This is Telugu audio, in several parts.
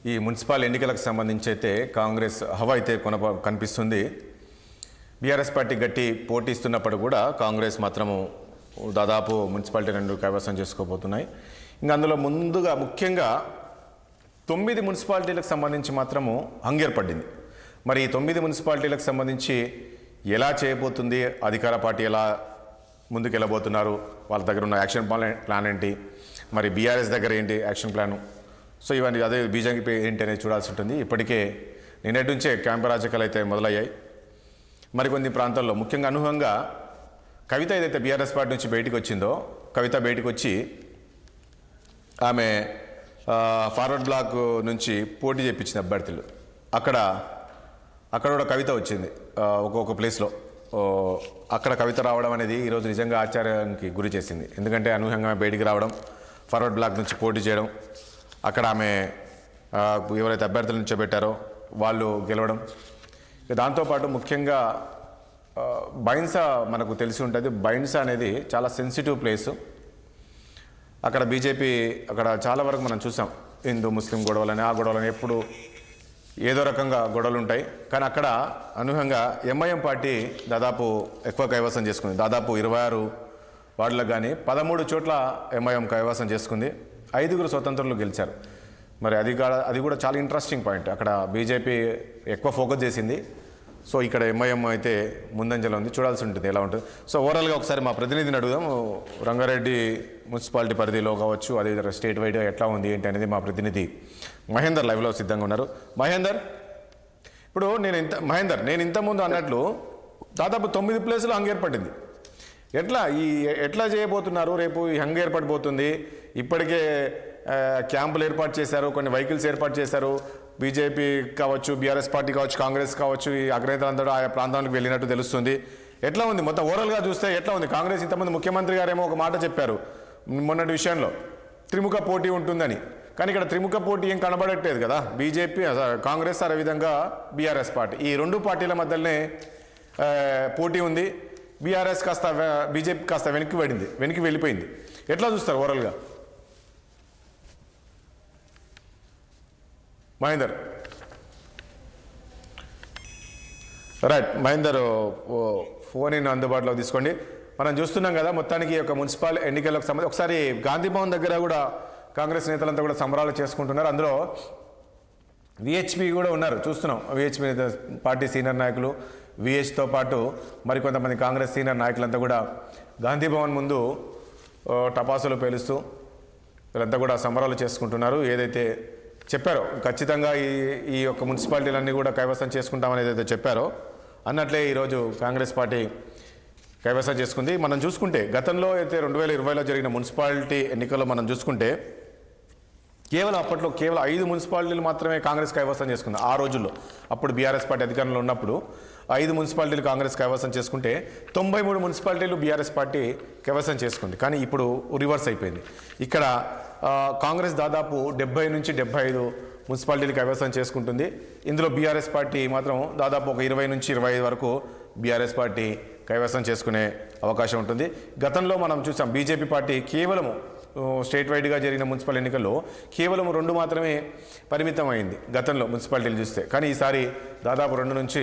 ఈ మున్సిపల్ ఎన్నికలకు సంబంధించి అయితే కాంగ్రెస్ హవా అయితే కనిపిస్తుంది. బీఆర్ఎస్ పార్టీ గట్టి పోటీ ఇస్తున్నప్పుడు కూడా కాంగ్రెస్ మాత్రము దాదాపు మున్సిపాలిటీ 2 కైవసం చేసుకోబోతున్నాయి. ఇంకా అందులో ముందుగా ముఖ్యంగా 9 మున్సిపాలిటీలకు సంబంధించి మాత్రము హంగేర్పడింది. మరి ఈ 9 మున్సిపాలిటీలకు సంబంధించి ఎలా చేయబోతుంది అధికార పార్టీ, ఎలా ముందుకు వెళ్ళబోతున్నారు, వాళ్ళ దగ్గర ఉన్న యాక్షన్ ప్లాన్ ఏంటి, మరి బీఆర్ఎస్ దగ్గర ఏంటి యాక్షన్ ప్లాను, సో ఇవన్నీ అదే బీజేపీ ఏంటి అనేది చూడాల్సి ఉంటుంది. ఇప్పటికే నిన్నటి నుంచే క్యాంపు రాజకీయాలు అయితే మొదలయ్యాయి. మరికొన్ని ప్రాంతాల్లో ముఖ్యంగా అనూహ్యంగా కవిత ఏదైతే బీఆర్ఎస్ పార్టీ నుంచి బయటకు వచ్చిందో, కవిత బయటకు వచ్చి ఆమె ఫార్వర్డ్ బ్లాక్ నుంచి పోటీ చేయించింది అభ్యర్థులు. అక్కడ కూడా కవిత వచ్చింది ఒక్కొక్క ప్లేస్లో. అక్కడ కవిత రావడం అనేది ఈరోజు నిజంగా ఆశ్చర్యానికి గురి చేసింది. ఎందుకంటే అనూహ్యంగా బయటికి రావడం, ఫార్వర్డ్ బ్లాక్ నుంచి పోటీ చేయడం, అక్కడ ఆమె ఎవరైతే అభ్యర్థులు నుంచోబెట్టారో వాళ్ళు గెలవడం. దాంతోపాటు ముఖ్యంగా బైన్సా మనకు తెలిసి ఉంటుంది. బైన్సా అనేది చాలా సెన్సిటివ్ ప్లేసు. అక్కడ బీజేపీ అక్కడ చాలా వరకు మనం చూసాం హిందూ ముస్లిం గొడవలని, ఆ గొడవలని ఎప్పుడు ఏదో రకంగా గొడవలు ఉంటాయి. కానీ అక్కడ అనూహ్యంగా ఎంఐఎం పార్టీ దాదాపు ఎక్కువ కైవసం చేసుకుంది. దాదాపు 26 వార్డులకు కానీ 13 చోట్ల ఎంఐఎం కైవసం చేసుకుంది. 5 స్వతంత్రులు గెలిచారు. మరి అది కూడా చాలా ఇంట్రెస్టింగ్ పాయింట్. అక్కడ బీజేపీ ఎక్కువ ఫోకస్ చేసింది. సో ఇక్కడ ఎంఐఎం అయితే ముందంజలో ఉంది. చూడాల్సి ఉంటుంది ఎలా ఉంటుంది. సో ఓవరాల్గా ఒకసారి మా ప్రతినిధిని అడుగుదాం. రంగారెడ్డి మున్సిపాలిటీ పరిధిలో కావచ్చు, అదే స్టేట్ వైడ్గా ఎట్లా ఉంది ఏంటి అనేది మా ప్రతినిధి మహేందర్ లైవ్లో సిద్ధంగా ఉన్నారు. మహేందర్, ఇప్పుడు నేను ఇంతకుముందు అన్నట్లు దాదాపు 9 ప్లేసులు హంగేర్పడింది. ఎట్లా చేయబోతున్నారు? రేపు ఈ హంగ్ ఏర్పడిపోతుంది. ఇప్పటికే క్యాంపులు ఏర్పాటు చేశారు, కొన్ని వెహికల్స్ ఏర్పాటు చేశారు. బీజేపీ కావచ్చు, బీఆర్ఎస్ పార్టీ కావచ్చు, కాంగ్రెస్ కావచ్చు, ఈ అగ్రనేతలందరూ ఆయా ప్రాంతానికి వెళ్ళినట్టు తెలుస్తుంది. ఎట్లా ఉంది మొత్తం ఓవరాల్గా చూస్తే ఎట్లా ఉంది? కాంగ్రెస్ ఇంతమంది ముఖ్యమంత్రి గారేమో ఒక మాట చెప్పారు మొన్నటి విషయంలో, త్రిముఖ పోటీ ఉంటుందని. కానీ ఇక్కడ త్రిముఖ పోటీ ఏం కనబడట్లేదు కదా. బీజేపీ, కాంగ్రెస్, అదేవిధంగా బీఆర్ఎస్ పార్టీ, ఈ 2 పార్టీల మధ్యలోనే పోటీ ఉంది. బీఆర్ఎస్ కాస్త బీజేపీ కాస్త వెనక్కి వెళ్ళిపోయింది. ఎట్లా చూస్తారు ఓవరాల్గా మహేందర్? రైట్ మహేందర్, ఫోన్ అందుబాటులో తీసుకోండి. మనం చూస్తున్నాం కదా మొత్తానికి ఒక మున్సిపల్ ఎన్నికలకు సంబంధించి ఒకసారి గాంధీ భవన్ దగ్గర కూడా కాంగ్రెస్ నేతలంతా కూడా సంబరాలు చేసుకుంటున్నారు. అందులో విహెచ్పి కూడా ఉన్నారు, చూస్తున్నాం. విహెచ్పి పార్టీ సీనియర్ నాయకులు, విహెచ్తో పాటు మరికొంతమంది కాంగ్రెస్ సీనియర్ నాయకులంతా కూడా గాంధీ భవన్ ముందు టపాసులు పేలుస్తూ వీళ్ళంతా కూడా సంబరాలు చేసుకుంటున్నారు. ఏదైతే చెప్పారో ఖచ్చితంగా ఈ యొక్క మున్సిపాలిటీలన్నీ కూడా కైవసం చేసుకుంటామని ఏదైతే చెప్పారో అన్నట్లే ఈరోజు కాంగ్రెస్ పార్టీ కైవసం చేసుకుంది. మనం చూసుకుంటే గతంలో అయితే 2020లో జరిగిన మున్సిపాలిటీ ఎన్నికల్లో మనం చూసుకుంటే అప్పట్లో కేవలం 5 మున్సిపాలిటీలు మాత్రమే కాంగ్రెస్ కైవసం చేసుకుంది. ఆ రోజుల్లో అప్పుడు బీఆర్ఎస్ పార్టీ అధికారంలో ఉన్నప్పుడు 5 మున్సిపాలిటీలు కాంగ్రెస్ కైవసం చేసుకుంటే 93 మున్సిపాలిటీలు బీఆర్ఎస్ పార్టీ కైవసం చేసుకుంది. కానీ ఇప్పుడు రివర్స్ అయిపోయింది. ఇక్కడ కాంగ్రెస్ దాదాపు 70 నుంచి 75 మున్సిపాలిటీలు కైవసం చేసుకుంటుంది. ఇందులో బీఆర్ఎస్ పార్టీ మాత్రం దాదాపు ఒక 20 నుంచి 25 వరకు బీఆర్ఎస్ పార్టీ కైవసం చేసుకునే అవకాశం ఉంటుంది. గతంలో మనం చూసాం బీజేపీ పార్టీ కేవలము స్టేట్ వైడ్గా జరిగిన మున్సిపల్ ఎన్నికల్లో కేవలం 2 మాత్రమే పరిమితం అయింది గతంలో మున్సిపాలిటీలు చూస్తే. కానీ ఈసారి దాదాపు 2 నుంచి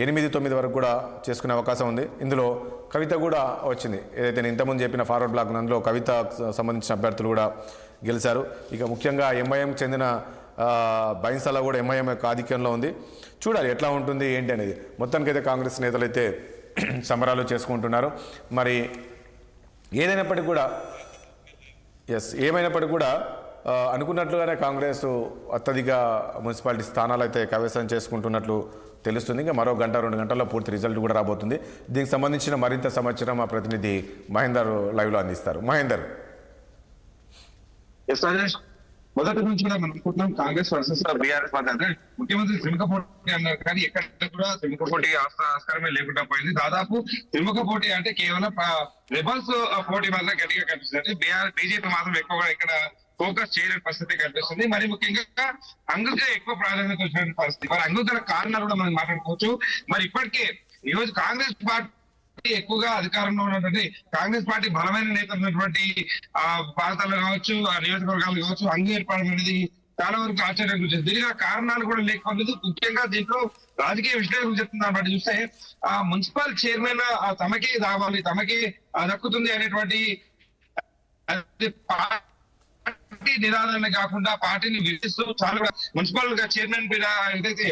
8, 9 వరకు కూడా చేసుకునే అవకాశం ఉంది. ఇందులో కవిత కూడా వచ్చింది. ఏదైతే నేను ఇంతకుముందు చెప్పిన ఫార్వర్డ్ బ్లాక్, అందులో కవిత సంబంధించిన అభ్యర్థులు కూడా గెలిచారు. ఇక ముఖ్యంగా ఎంఐఎం చెందిన బైన్సాలో కూడా ఎంఐఎం యొక్క ఆధిక్యంలో ఉంది. చూడాలి ఎట్లా ఉంటుంది ఏంటి అనేది. మొత్తానికైతే కాంగ్రెస్ నేతలు అయితే సంబరాలు చేసుకుంటున్నారు. మరి ఏమైనప్పటికీ కూడా అనుకున్నట్లుగానే కాంగ్రెస్ అత్యధిక మున్సిపాలిటీ స్థానాలు అయితే కైవసం చేసుకుంటున్నట్లు తెలుస్తుంది. ఇంకా మరో 1-2 గంటల్లో పూర్తి రిజల్ట్ కూడా రాబోతుంది. దీనికి సంబంధించిన మరింత సమాచారం మా ప్రతినిధి మహేందర్ లైవ్లో అందిస్తారు. మహేందర్, మొదటి నుంచి కూడా మనం అనుకుంటున్నాం కాంగ్రెస్ వర్సెస్ బీఆర్ఎస్ పార్టీ అంటే ముఖ్యమంత్రి త్రిముఖ పోటీ అన్నారు. కానీ ఎక్కడ కూడా త్రిముఖ పోటీ ఆస్కారమే లేకుండా పోయింది. దాదాపు త్రిముఖ పోటీ అంటే కేవలం రెబల్స్ పోటీ మాత్రం గట్టిగా కనిపిస్తుంది. బీజేపీ మాత్రం ఎక్కువగా ఇక్కడ ఫోకస్ చేయలేని పరిస్థితి కనిపిస్తుంది. మరి ముఖ్యంగా అంగుకే ఎక్కువ ప్రాధాన్యత వచ్చిన పరిస్థితి. మరి అంగుల కారణాలు కూడా మనం మాట్లాడుకోవచ్చు. మరి ఇప్పటికే ఈ రోజు కాంగ్రెస్ పార్టీ ఎక్కువగా అధికారంలో ఉన్నటువంటి కాంగ్రెస్ పార్టీ బలమైన నేతలు ఉన్నటువంటి ప్రాంతాలు కావచ్చు, ఆ నియోజకవర్గాలు కావచ్చు, అంగ ఏర్పడడం అనేది చాలా వరకు ఆశ్చర్యం గురించింది. దీనికి కారణాలు కూడా లేకపోలేదు. ముఖ్యంగా దీంట్లో రాజకీయ విశ్లేషణ చెప్తున్నారు బట్టి చూస్తే ఆ మున్సిపల్ చైర్మన్ తమకి రావాలి, తమకి దక్కుతుంది అనేటువంటి పార్టీ నిరాదరణ కాకుండా పార్టీని విధిస్తూ చాలా కూడా మున్సిపల్ చైర్మన్ మీద ఏదైతే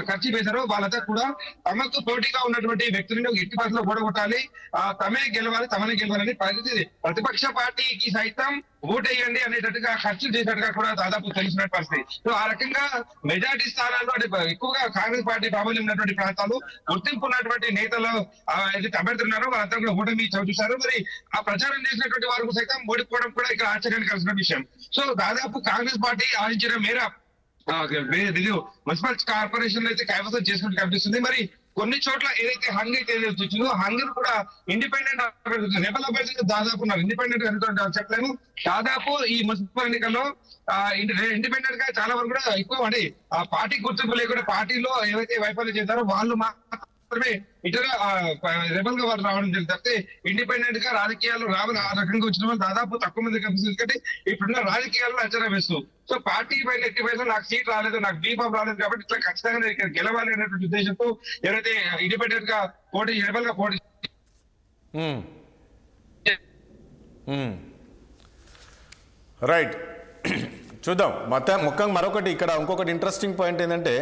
ఖర్చు వేశారో వాళ్ళంతా కూడా తమకు పోటీగా ఉన్నటువంటి వ్యక్తులను ఎట్టి పరిస్థితుల్లో ఓడగొట్టాలి, తమే గెలవాలని ప్రతిపక్ష పార్టీకి సైతం ఓటేయండి అనేటట్టుగా ఖర్చు చేసినట్టుగా కూడా దాదాపు తెలిసిన పరిస్థితి. సో ఆ రకంగా మెజార్టీ స్థానాల్లో అంటే ఎక్కువగా కాంగ్రెస్ పార్టీ ప్రాబల్యం ఉన్నటువంటి ప్రాంతాలు, గుర్తింపు ఉన్నటువంటి నేతలు ఏదైతే అభ్యర్థులు ఉన్నారో వాళ్ళంతా కూడా ఓటమి చవిచూశారు. మరి ఆ ప్రచారం చేసినటువంటి వారికి సైతం ఓడిపోవడం కూడా ఇక్కడ ఆశ్చర్యానికి కలిసిన విషయం. సో దాదాపు కాంగ్రెస్ పార్టీ ఆశించిన మేర మున్సిపల్ కార్పొరేషన్ అయితే కైవసం చేసుకుంటూ కనిపిస్తుంది. మరి కొన్ని చోట్ల ఏదైతే హంగ్ అయితే వచ్చిందో హంగర్ కూడా ఇండిపెండెంట్ రెబల్ అభ్యర్థులు దాదాపు ఉన్నారు. ఇండిపెండెంట్ చెప్పలేము. దాదాపు ఈ మున్సిపల్ ఎన్నికల్లో ఇండిపెండెంట్ గా చాలా వరకు కూడా ఎక్కువ అంటే ఆ పార్టీ గుర్తింపు లేకుండా పార్టీలో ఏవైతే వైఫల్యం చేస్తారో వాళ్ళు మాత్రమే ఇతర రెబల్ గా వాళ్ళు రావడం జరిగింది తప్పితే ఇండిపెండెంట్ గా రాజకీయాలు రావాలి ఆ రకంగా వచ్చిన వాళ్ళు దాదాపు తక్కువ మంది కనిపిస్తుంది. ఎందుకంటే ఇప్పుడున్న రాజకీయాల్లో అంచనా వేస్తూ సో పార్టీ పైన ఎట్టి పైన నాకు సీట్ రాలేదు, నాకు బీఫామ్ రాలేదు కాబట్టి ఇట్లా ఖచ్చితంగా ఇక్కడ గెలవాలి అనేటువంటి ఉద్దేశంతో ఎవరైతే ఇండిపెండెంట్ గా పోటీ రెబల్ గా పోటీ రైట్ చూద్దాం. ముఖ్యంగా మరొకటి ఇక్కడ ఇంకొకటి ఇంట్రెస్టింగ్ పాయింట్ ఏంటంటే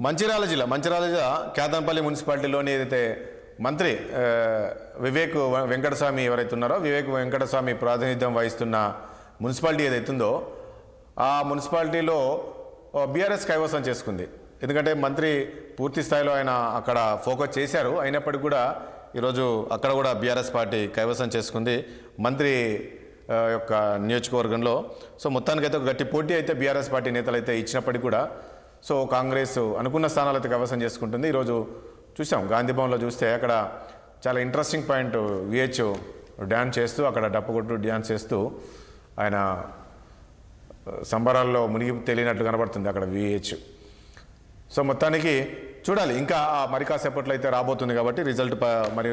మంచిర్యాల జిల్లా కేతన్పల్లి మున్సిపాలిటీలోని ఏదైతే మంత్రి వివేక్ వెంకటస్వామి ఎవరైతే ఉన్నారో వివేక్ వెంకటస్వామి ప్రాతినిధ్యం వహిస్తున్న మున్సిపాలిటీ ఏదైతుందో ఆ మున్సిపాలిటీలో బీఆర్ఎస్ కైవసం చేసుకుంది. ఎందుకంటే మంత్రి పూర్తి స్థాయిలో ఆయన అక్కడ ఫోకస్ చేశారు, అయినప్పటికీ కూడా ఈరోజు అక్కడ కూడా బీఆర్ఎస్ పార్టీ కైవసం చేసుకుంది మంత్రి యొక్క నియోజకవర్గంలో. సో మొత్తానికైతే ఒక గట్టి పోటీ అయితే బీఆర్ఎస్ పార్టీ నేతలు అయితే ఇచ్చినప్పటికీ కూడా సో కాంగ్రెస్ అనుకున్న స్థానాలు అయితే కైవసం చేసుకుంటుంది. ఈరోజు చూసాం గాంధీ భవన్లో చూస్తే అక్కడ చాలా ఇంట్రెస్టింగ్ పాయింట్ విహెచ్ డ్యాన్స్ చేస్తూ అక్కడ డప్పు కొట్టు డ్యాన్స్ చేస్తూ ఆయన సంబరాల్లో మునిగి తెలియనట్లు కనబడుతుంది అక్కడ విహెచ్. సో మొత్తానికి చూడాలి, ఇంకా మరి కాసేపట్లో అయితే రాబోతుంది కాబట్టి రిజల్ట్ మరి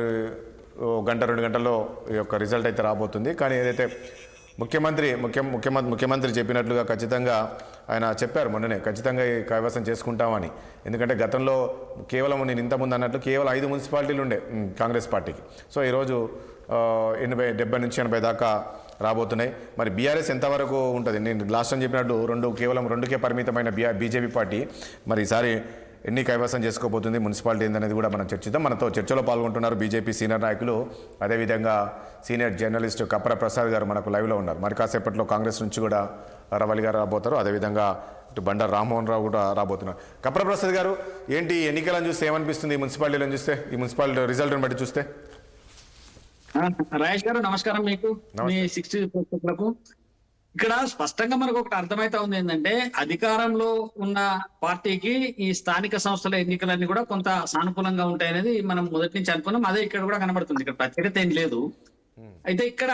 గంట 2 గంటల్లో ఈ యొక్క రిజల్ట్ అయితే రాబోతుంది. కానీ ఏదైతే ముఖ్యమంత్రి చెప్పినట్లుగా ఖచ్చితంగా ఆయన చెప్పారు మొన్ననే ఖచ్చితంగా కైవసం చేసుకుంటామని. ఎందుకంటే గతంలో కేవలం నేను ఇంతకుముందు అన్నట్లు కేవలం 5 మున్సిపాలిటీలు ఉండే కాంగ్రెస్ పార్టీకి. సో ఈరోజు 70 నుంచి 80 దాకా రాబోతున్నాయి. మరి బీఆర్ఎస్ ఎంతవరకు ఉంటుంది? నేను లాస్ట్ టైం చెప్పినట్టు కేవలం 2కే పరిమితమైన బీజేపీ పార్టీ మరి ఈసారి ఎన్ని కైవసం చేసుకోబోతుంది, మున్సిపాలిటీ ఏందనేది కూడా మనం చర్చిద్దాం. మనతో చర్చలో పాల్గొంటున్నారు బీజేపీ సీనియర్ నాయకులు, అదేవిధంగా సీనియర్ జర్నలిస్ట్ కప్ర ప్రసాద్ గారు మనకు లైవ్లో ఉన్నారు. మరి కాసేపట్లో కాంగ్రెస్ నుంచి కూడా రవలి గారు రాబోతారు, అదేవిధంగా ఇటు బండారు రామ్మోహన్ రావు కూడా రాబోతున్నారు. కప్ర ప్రసాద్ గారు, ఏంటి ఎన్నికలను చూస్తే ఏమనిపిస్తుంది? ఈ మున్సిపాలిటీలను చూస్తే, ఈ మున్సిపాలిటీ రిజల్ట్ని బట్టి చూస్తే? రాజేష్ గారు నమస్కారం మీకు, మీ 60 ప్రేక్షకులకు. ఇక్కడ స్పష్టంగా మనకు ఒకటి అర్థమైతా ఉంది ఏంటంటే అధికారంలో ఉన్న పార్టీకి ఈ స్థానిక సంస్థల ఎన్నికలన్నీ కూడా కొంత సానుకూలంగా ఉంటాయనేది మనం మొదటి నుంచి అనుకున్నాం. అదే ఇక్కడ కూడా కనబడుతుంది, ఇక్కడ ప్రత్యేకత ఏం లేదు. అయితే ఇక్కడ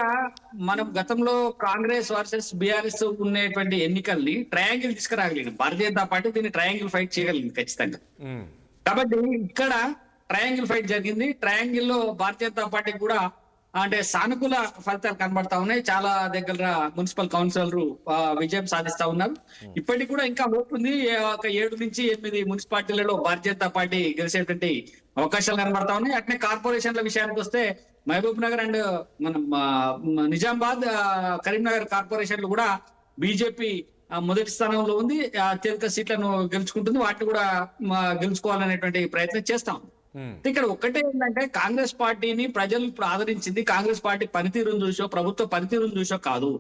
మనం గతంలో కాంగ్రెస్ వర్సెస్ బీఆర్ఎస్ ఉండేటువంటి ఎన్నికల్ని ట్రయాంగిల్ తీసుకురాగలిగింది భారతీయ జనతా పార్టీ, దీన్ని ట్రయాంగిల్ ఫైట్ చేయగలిగింది ఖచ్చితంగా. కాబట్టి ఇక్కడ ట్రయాంగిల్ ఫైట్ జరిగింది. ట్రయాంగిల్ లో భారతీయ జనతా పార్టీకి కూడా అంటే సానుకూల ఫలితాలు కనబడతా ఉన్నాయి. చాలా దగ్గర మున్సిపల్ కౌన్సిలర్లు విజయం సాధిస్తా ఉన్నారు. ఇప్పటికి కూడా ఇంకా హోప్ ఉంది. ఒక 7 నుంచి 8 మున్సిపాలిటీలలో భారతీయ జనతా పార్టీ గెలిచేటువంటి అవకాశాలు కనబడతా ఉన్నాయి. అట్నే కార్పొరేషన్ల విషయానికి వస్తే మహబూబ్ నగర్ అండ్ మన నిజామాబాద్, కరీంనగర్ కార్పొరేషన్లు కూడా బీజేపీ మొదటి స్థానంలో ఉంది. అత్యధిక సీట్లను గెలుచుకుంటుంది. వాటిని కూడా గెలుచుకోవాలనేటువంటి ప్రయత్నం చేస్తాం. ఇక్కడ ఒక్కటే ఏంటంటే కాంగ్రెస్ పార్టీని ప్రజలు ఇప్పుడు ఆదరించింది కాంగ్రెస్ పార్టీ పనితీరును చూసో, ప్రభుత్వ పనితీరును చూసో కాదు.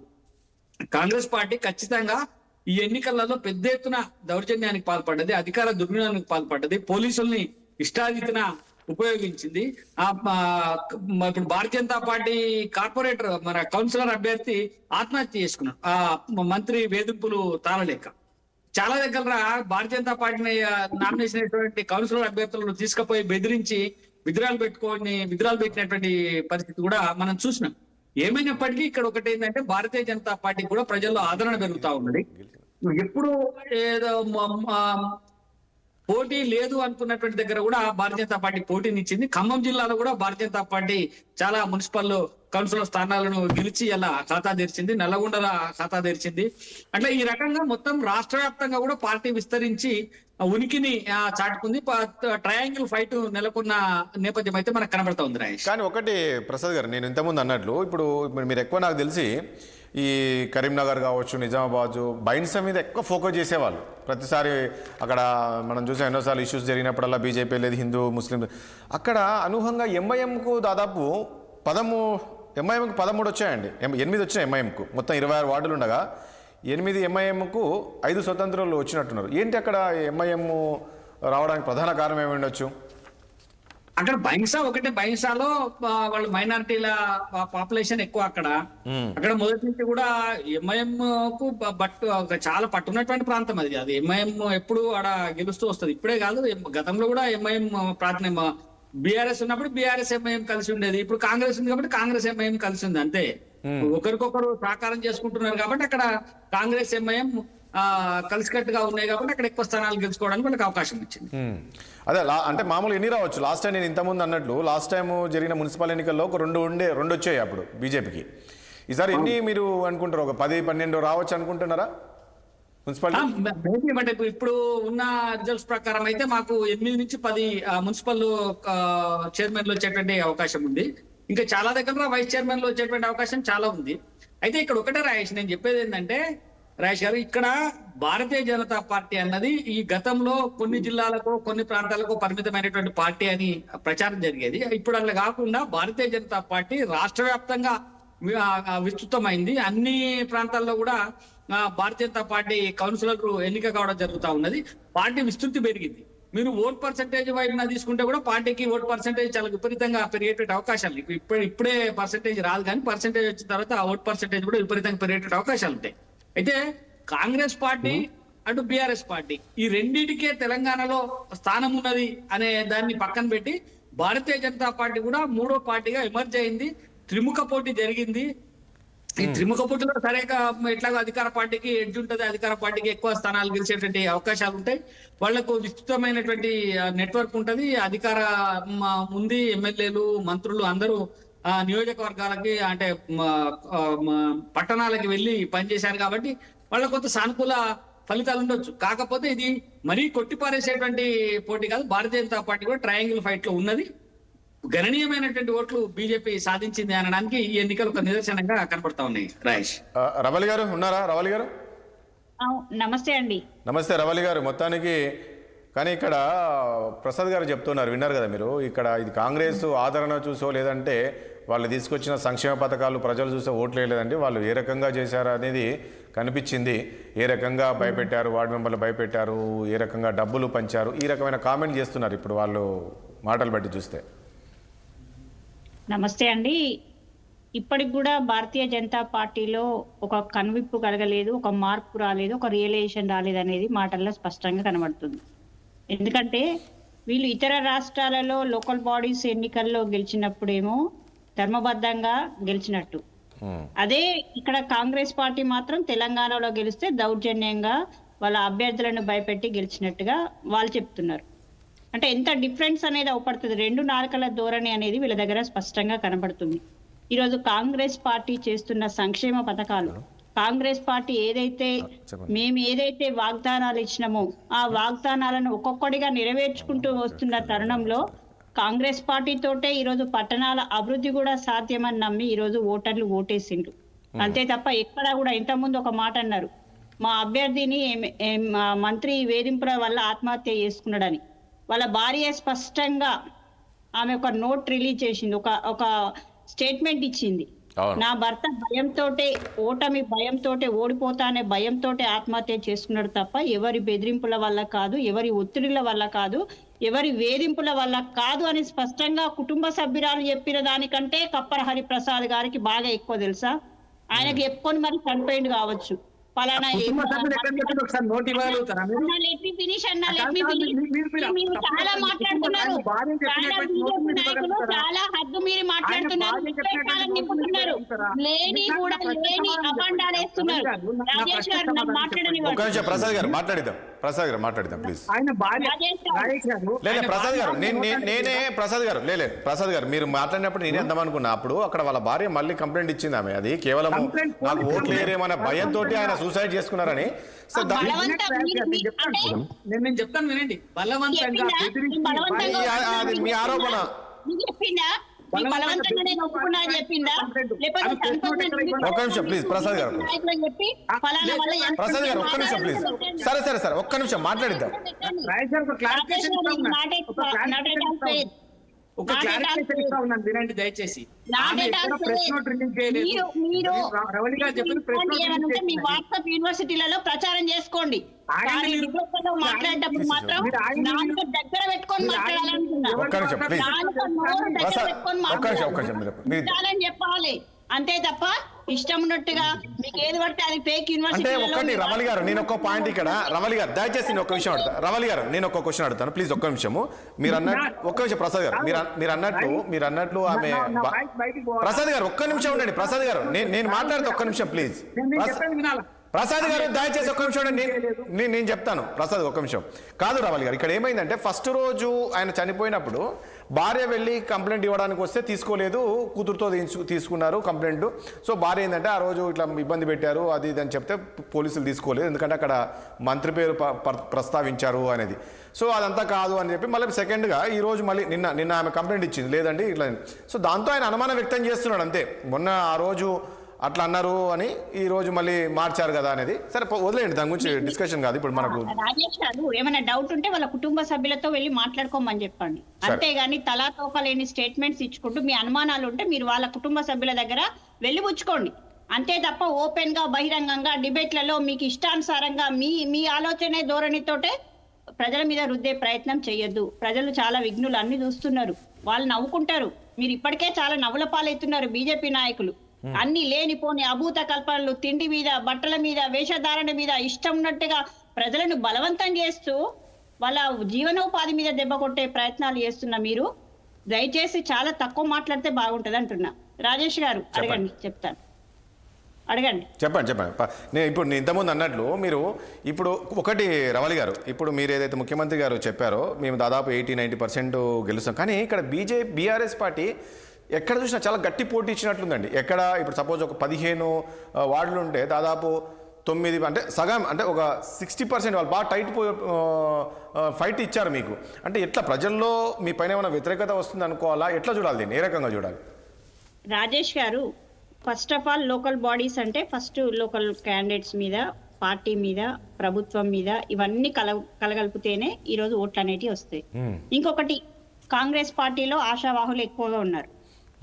కాంగ్రెస్ పార్టీ ఖచ్చితంగా ఈ ఎన్నికలలో పెద్ద ఎత్తున దౌర్జన్యానికి పాల్పడ్డది, అధికార దుర్వినియోగానికి పాల్పడ్డది, పోలీసుల్ని ఇష్టారీతిన ఉపయోగించింది. ఇప్పుడు భారతీయ జనతా పార్టీ కార్పొరేటర్ మన కౌన్సిలర్ అభ్యర్థి ఆత్మహత్య చేసుకున్నాడు ఆ మంత్రి వేధింపులు తాళలేక. చాలా దగ్గర భారతీయ జనతా పార్టీని నామినేషన్ అయినటువంటి కౌన్సిలర్ అభ్యర్థులను తీసుకుపోయి బెదిరించి విద్రాలు పెట్టినటువంటి పరిస్థితి కూడా మనం చూసినాం. ఏమైనప్పటికీ ఇక్కడ ఒకటి ఏంటంటే భారతీయ జనతా పార్టీ కూడా ప్రజల్లో ఆదరణ పెరుగుతా ఉన్నది. ఎప్పుడు ఏదో పోటీ లేదు అనుకున్నటువంటి దగ్గర కూడా భారతీయ జనతా పార్టీ పోటీనిచ్చింది. ఖమ్మం జిల్లాలో కూడా భారతీయ జనతా పార్టీ చాలా మున్సిపల్ కౌన్సిలర్ స్థానాలను గెలిచి అలా ఖాతా తెరిచింది, నల్లగొండల ఖాతా తెరిచింది. అట్లా ఈ రకంగా మొత్తం రాష్ట్ర వ్యాప్తంగా కూడా పార్టీ విస్తరించి ఉనికిని చాటుకుంది. ట్రయాంగిల్ ఫైట్ నెలకొన్న నేపథ్యం అయితే మనకు కనబడతా ఉంది రాజేష్. కానీ ఒకటి ప్రసాద్ గారు, నేను ఇంతకుముందు అన్నట్లు ఇప్పుడు మీరు ఎక్కువ నాకు తెలిసి ఈ కరీంనగర్ కావచ్చు, నిజామాబాద్, బైండ్స్ మీద ఎక్కువ ఫోకస్ చేసేవాళ్ళు. ప్రతిసారి అక్కడ మనం చూసే ఎన్నోసార్లు ఇష్యూస్ జరిగినప్పుడల్లా బీజేపీ లేదు, హిందూ ముస్లిం. అక్కడ అనూహంగా ఎంఐఎంకు దాదాపు 13 వచ్చాయండి, 8 వచ్చాయి ఎంఐఎంకు. మొత్తం 26 వార్డులు ఉండగా 8 ఎంఐఎంకు 5 స్వతంత్రులు వచ్చినట్టున్నారు. ఏంటి అక్కడ ఎంఐఎం రావడానికి ప్రధాన కారణం ఏమి ఉండొచ్చు? అక్కడ బైంసాలో వాళ్ళు మైనారిటీల పాపులేషన్ ఎక్కువ అక్కడ. అక్కడ మొదటి నుంచి కూడా ఎంఐఎం కు చాలా పట్టున్నటువంటి ప్రాంతం అది ఎంఐఎం ఎప్పుడు ఆడ గెలుస్తూ వస్తుంది. ఇప్పుడే కాదు, గతంలో కూడా ఎంఐఎం ప్రార్థన బీఆర్ఎస్ ఉన్నప్పుడు బీఆర్ఎస్ ఎంఐఎం కలిసి ఉండేది. ఇప్పుడు కాంగ్రెస్ ఉంది కాబట్టి కాంగ్రెస్ ఎంఐఎం కలిసి ఉంది, అంతే. ఒకరికొకరు సహకారం చేసుకుంటున్నారు కాబట్టి అక్కడ కాంగ్రెస్ ఎంఐఎం కలిసికట్టుగా ఉన్నాయి కాబట్టి అక్కడ ఎక్కువ స్థానాలు గెలుచుకోవడానికి వాళ్ళకి అవకాశం ఇచ్చింది. అదే అంటే మామూలు ఎన్ని రావచ్చు? లాస్ట్ టైం నేను ఇంతకుముందు అన్నట్లు లాస్ట్ టైం జరిగిన మున్సిపల్ ఎన్నికల్లో ఒక 2 వచ్చాయి అప్పుడు బీజేపీకి. ఈసారి ఎన్ని మీరు అనుకుంటారు? ఒక 10-12 రావచ్చు అనుకుంటున్నారా మున్సిపాలిటీ? బట్ ఇప్పుడు ఉన్న రిజల్ట్స్ ప్రకారం అయితే మాకు 8 నుంచి 10 మున్సిపల్ చైర్మన్లు వచ్చేటువంటి అవకాశం ఉంది. ఇంకా చాలా దగ్గర వైస్ చైర్మన్లు వచ్చేటువంటి అవకాశం చాలా ఉంది. అయితే ఇక్కడ ఒకటే రాయేష్, నేను చెప్పేది ఏంటంటే రాజేష్ గారు, ఇక్కడ భారతీయ జనతా పార్టీ అన్నది ఈ గతంలో కొన్ని జిల్లాలకు కొన్ని ప్రాంతాలకు పరిమితమైనటువంటి పార్టీ అని ప్రచారం జరిగేది. ఇప్పుడు అట్లా కాకుండా భారతీయ జనతా పార్టీ రాష్ట్ర వ్యాప్తంగా విస్తృతమైంది. అన్ని ప్రాంతాల్లో కూడా భారతీయ జనతా పార్టీ కౌన్సిలర్ ఎన్నిక కావడం జరుగుతూ ఉన్నది. పార్టీ విస్తృతి పెరిగింది. మీరు ఓట్ పర్సెంటేజ్ వైపున తీసుకుంటే కూడా పార్టీకి ఓట్ పర్సెంటేజ్ చాలా విపరీతంగా పెరిగేటువంటి అవకాశాలు. ఇప్పుడే పర్సెంటేజ్ రాదు, కానీ పర్సెంటేజ్ వచ్చిన తర్వాత ఆ ఓట్ పర్సెంటేజ్ కూడా విపరీతంగా పెరిగేటువంటి అవకాశాలు ఉంటాయి. అయితే కాంగ్రెస్ పార్టీ అటు బీఆర్ఎస్ పార్టీ ఈ రెండింటికే తెలంగాణలో స్థానం ఉన్నది అనే దాన్ని పక్కన పెట్టి భారతీయ జనతా పార్టీ కూడా 3వ పార్టీగా ఎమర్జ్ అయింది. త్రిముఖ పోటీ జరిగింది. ఈ త్రిముఖ పోటీలో సరే ఎట్లాగో అధికార పార్టీకి ఎడ్జ్ ఉంటుంది, అధికార పార్టీకి ఎక్కువ స్థానాలు గెలిచేటువంటి అవకాశాలు ఉంటాయి. వాళ్లకు విస్తృతమైనటువంటి నెట్వర్క్ ఉంటుంది, అధికార ఉంది, ఎమ్మెల్యేలు మంత్రులు అందరూ నియోజకవర్గాలకి అంటే పట్టణాలకి వెళ్ళి పనిచేశారు కాబట్టి వాళ్ళ కొంత సానుకూల ఫలితాలు ఉండొచ్చు. కాకపోతే ఇది మరీ కొట్టిపారేసేటువంటి పోటీ కాదు. భారతీయ జనతా పార్టీ కూడా ట్రయాంగిల్ ఫైట్ లో ఉన్నది. గణనీయమైనటువంటి ఓట్లు బీజేపీ సాధించింది అనడానికి ఈ ఎన్నికలు ఒక నిదర్శనంగా కనపడతా ఉన్నాయి. రాజేష్, రవలి గారు ఉన్నారా? రవలి గారు నమస్తే అండి. నమస్తే రవలి గారు. మొత్తానికి కానీ ఇక్కడ ప్రసాద్ గారు చెప్తున్నారు, విన్నారు కదా మీరు, ఇక్కడ ఇది కాంగ్రెస్ ఆదరణ చూసో లేదంటే వాళ్ళు తీసుకొచ్చిన సంక్షేమ పథకాలు ప్రజలు చూసే ఓట్లు వేయలేదండి, వాళ్ళు ఏ రకంగా చేశారు అనేది కనిపించింది. ఏ రకంగా భయపెట్టారు, వార్డు మెంబర్లు భయపెట్టారు, ఏ రకంగా డబ్బులు పంచారు, ఈ రకమైన కామెంట్ చేస్తున్నారు ఇప్పుడు వాళ్ళు మాటలు బట్టి చూస్తే. నమస్తే అండి. ఇప్పటికి కూడా భారతీయ జనతా పార్టీలో ఒక కనువిప్పు కలగలేదు, ఒక మార్పు రాలేదు, ఒక రియలైజేషన్ రాలేదు అనేది మాటల్లో స్పష్టంగా కనబడుతుంది. ఎందుకంటే వీళ్ళు ఇతర రాష్ట్రాలలో లోకల్ బాడీస్ ఎన్నికల్లో గెలిచినప్పుడేమో ధర్మబద్ధంగా గెలిచినట్టు, అదే ఇక్కడ కాంగ్రెస్ పార్టీ మాత్రం తెలంగాణలో గెలిస్తే దౌర్జన్యంగా వాళ్ళ అభ్యర్థులను భయపెట్టి గెలిచినట్టుగా వాళ్ళు చెప్తున్నారు. అంటే ఎంత డిఫరెన్స్ అనేది అవపడుతుంది. 2 నాలుకల ధోరణి అనేది వీళ్ళ దగ్గర స్పష్టంగా కనబడుతుంది. ఈరోజు కాంగ్రెస్ పార్టీ చేస్తున్న సంక్షేమ పథకాలు, కాంగ్రెస్ పార్టీ మేము ఏదైతే వాగ్దానాలు ఇచ్చినామో ఆ వాగ్దానాలను ఒక్కొక్కటిగా నెరవేర్చుకుంటూ వస్తున్న తరుణంలో కాంగ్రెస్ పార్టీతోటే ఈరోజు పట్టణాల అభివృద్ధి కూడా సాధ్యమని నమ్మి ఈరోజు ఓటర్లు ఓటేసిండ్రు. అంతే తప్ప ఎక్కడా కూడా, ఇంతకుముందు ఒక మాట అన్నారు, మా అభ్యర్థిని మంత్రి వేధింపుల వల్ల ఆత్మహత్య చేసుకున్నాడని. వాళ్ళ భార్య స్పష్టంగా ఆమె ఒక నోట్ రిలీజ్ చేసింది, ఒక స్టేట్మెంట్ ఇచ్చింది. నా భర్త భయంతోటే, ఓటమి భయంతోటే, ఓడిపోతా అనే భయంతోటే ఆత్మహత్య చేసుకున్నాడు తప్ప ఎవరి బెదిరింపుల వల్ల కాదు, ఎవరి ఒత్తిడిల వల్ల కాదు, ఎవరి వేధింపుల వల్ల కాదు అని స్పష్టంగా కుటుంబ సభ్యురాలు చెప్పిన దానికంటే కప్పర హరిప్రసాద్ గారికి బాగా ఎక్కువ తెలుసా. ఆయనకి చెప్పుకొని మరి చనిపోయింది కావచ్చు. పలానా చాలా మాట్లాడుతున్నారు, చాలా హద్దు మీరి మాట్లాడుతున్నారు, లేని కూడా లేని అబండాలు వేస్తున్నారు. రాజేష్ గారు మాట్లాడని ప్రసాద్ గారు మాట్లాడిద్దాం. ప్రసాద్ గారు మాట్లాడదాం ప్లీజ్. ఆయన భార్య రాజేష్ రాజేష్ గారు లేదు ఆయన ప్రసాద్ గారు భార్య నేనే ప్రసాద్ గారు లేదు ప్రసాద్ గారు మీరు మాట్లాడినప్పుడు నేనే అందామనుకున్నా. అప్పుడు అక్కడ వాళ్ళ భార్య మళ్ళీ కంప్లైంట్ ఇచ్చింది ఆమె, అది కేవలం కంప్లైంట్ నాకు ఓట్లు వేరేమన్న భయంతో ఆయన సూసైడ్ చేసుకున్నారని. సో నేను చెప్తాను వినండి. బలవంతంగా అది మీ ఆరోపణ. ఒక్క నిమిషం ప్లీజ్ ప్రసాద్ గారు, ప్రసాద్ గారు ఒక్క నిమిషం ప్లీజ్. సరే సరే సరే ఒక్క నిమిషం మాట్లాడిద్దాం. రాజేష్ గారు ఒక క్లారిఫికేషన్ ఇస్తా ఉన్నాను వినండి దయచేసి. ప్రెస్ నోట్ రిలీజ్ చేయలేదు. రవళి గారు చెప్పిన ప్రెస్ నోట్ మీ వాట్సాప్ యూనివర్సిటీలలో ప్రచారం చేసుకోండి. మాట్లాడేటప్పుడు మాత్రం దగ్గర పెట్టుకొని మాట్లాడాలనుకున్నా, ఒక్క నిమిషం ప్లీజ్ పెట్టుకొని చెప్పాలి. అంతే తప్ప ఇష్టం ఉన్నట్టుగా మీకు ఏది పడితే అది ఫేక్ అంటే ఒక్కటి రవళి గారు నేను ఒక్క పాయింట్ ఇక్కడ రవళి గారు దయచేసి నేను ఒక్క విషయం అడుగుతాను. రవళి గారు నేను ఒక్క క్వశ్చన్ అడుగుతాను ప్లీజ్ ఒక్క నిమిషము. మీరు అన్నట్టు ఒక్క నిమిషం ప్రసాద్ గారు మీరు అన్నట్లు ఆమె ప్రసాద్ గారు ఒక్క నిమిషం ఉండండి. ప్రసాద్ గారు నేను మాట్లాడితే ఒక్క నిమిషం ప్లీజ్. ప్రసాద్ గారు దయచేసి ఒక్క నిమిషం ఉండండి, నేను చెప్తాను. ప్రసాద్ ఒక్క నిమిషం. కాదు రవళి గారు ఇక్కడ ఏమైందంటే ఫస్ట్ రోజు ఆయన చనిపోయినప్పుడు భార్య వెళ్ళి కంప్లైంట్ ఇవ్వడానికి వస్తే తీసుకోలేదు, కూతురుతో తీసుకున్నారు కంప్లైంట్. సో భార్య ఏంటంటే ఆ రోజు ఇట్లా ఇబ్బంది పెట్టారు అది ఇది అని చెప్తే పోలీసులు తీసుకోలేదు, ఎందుకంటే అక్కడ మంత్రి పేరు ప్రస్తావించారు అనేది. సో అదంతా కాదు అని చెప్పి మళ్ళీ సెకండ్గా ఈ రోజు మళ్ళీ నిన్న ఆమె కంప్లైంట్ ఇచ్చింది లేదండి ఇట్లా. సో దాంతో ఆయన అనుమానం వ్యక్తం చేస్తున్నాడు అంతే. మొన్న ఆ రోజు అట్లా అన్నారు అని ఈ రోజు మళ్ళీ మార్చారు కదా అనేది. సరే వదిలేండి, దాని గురించి డిస్కషన్ కాదు ఇప్పుడు మనకు. రాజేష్ గారు ఏమైనా డౌట్ ఉంటే వాళ్ళ కుటుంబ సభ్యులతో వెళ్ళి మాట్లాడుకోమని చెప్పండి. అంతేగాని తలా తోక లేని స్టేట్మెంట్స్ ఇచ్చుకుంటూ మీ అనుమానాలు ఉంటే మీరు వాళ్ళ కుటుంబ సభ్యుల దగ్గర వెళ్ళి పుచ్చుకోండి. అంతే తప్ప ఓపెన్ గా బహిరంగంగా డిబేట్లలో మీకు ఇష్టానుసారంగా మీ ఆలోచనే ధోరణితోటే ప్రజల మీద రుద్దే ప్రయత్నం చేయొద్దు. ప్రజలు చాలా విఘ్నులు అన్ని చూస్తున్నారు, వాళ్ళు నవ్వుకుంటారు. మీరు ఇప్పటికే చాలా నవ్వుల పాలవుతున్నారు బీజేపీ నాయకులు. అన్ని లేనిపోని అభూత కల్పనలు, తిండి మీద, బట్టల మీద, వేషధారణ మీద ఇష్టం ఉన్నట్టుగా ప్రజలను బలవంతం చేస్తూ వాళ్ళ జీవనోపాధి మీద దెబ్బ కొట్టే ప్రయత్నాలు చేస్తున్న మీరు దయచేసి చాలా తక్కువ మాట్లాడితే బాగుంటది అంటున్నా. రాజేష్ గారు అడగండి, చెప్తాను, అడగండి. చెప్పండి. నేను ఇప్పుడు ఇంతకుముందు అన్నట్లు మీరు ఇప్పుడు ఒకటి రవళి గారు, ఇప్పుడు మీరు ఏదైతే ముఖ్యమంత్రి గారు చెప్పారో మేము దాదాపు 80-90% గెలుస్తాం, కానీ ఇక్కడ బీఆర్ఎస్ పార్టీ ఎక్కడ చూసినా చాలా గట్టి పోటీ ఇచ్చినట్లుందండి. ఎక్కడ ఇప్పుడు సపోజ్ ఒక 15 వార్డులు ఉంటే దాదాపు 9 అంటే సగం అంటే ఒక 60% వాళ్ళు బాగా టైట్ ఫైట్ ఇచ్చారు మీకు. అంటే ఎట్లా ప్రజల్లో మీ పైన ఏమైనా వ్యతిరేకత వస్తుంది అనుకోవాలా, ఎట్లా చూడాలి దీన్ని, ఏ రకంగా చూడాలి? రాజేష్ గారు, first of all local bodies అంటే ఫస్ట్ లోకల్ క్యాండిడేట్స్ మీద, పార్టీ మీద, ప్రభుత్వం మీద ఇవన్నీ కలగలిపితేనే ఈరోజు ఓట్లు అనేటివి వస్తాయి. ఇంకొకటి కాంగ్రెస్ పార్టీలో ఆశావాహులు ఎక్కువగా ఉన్నారు,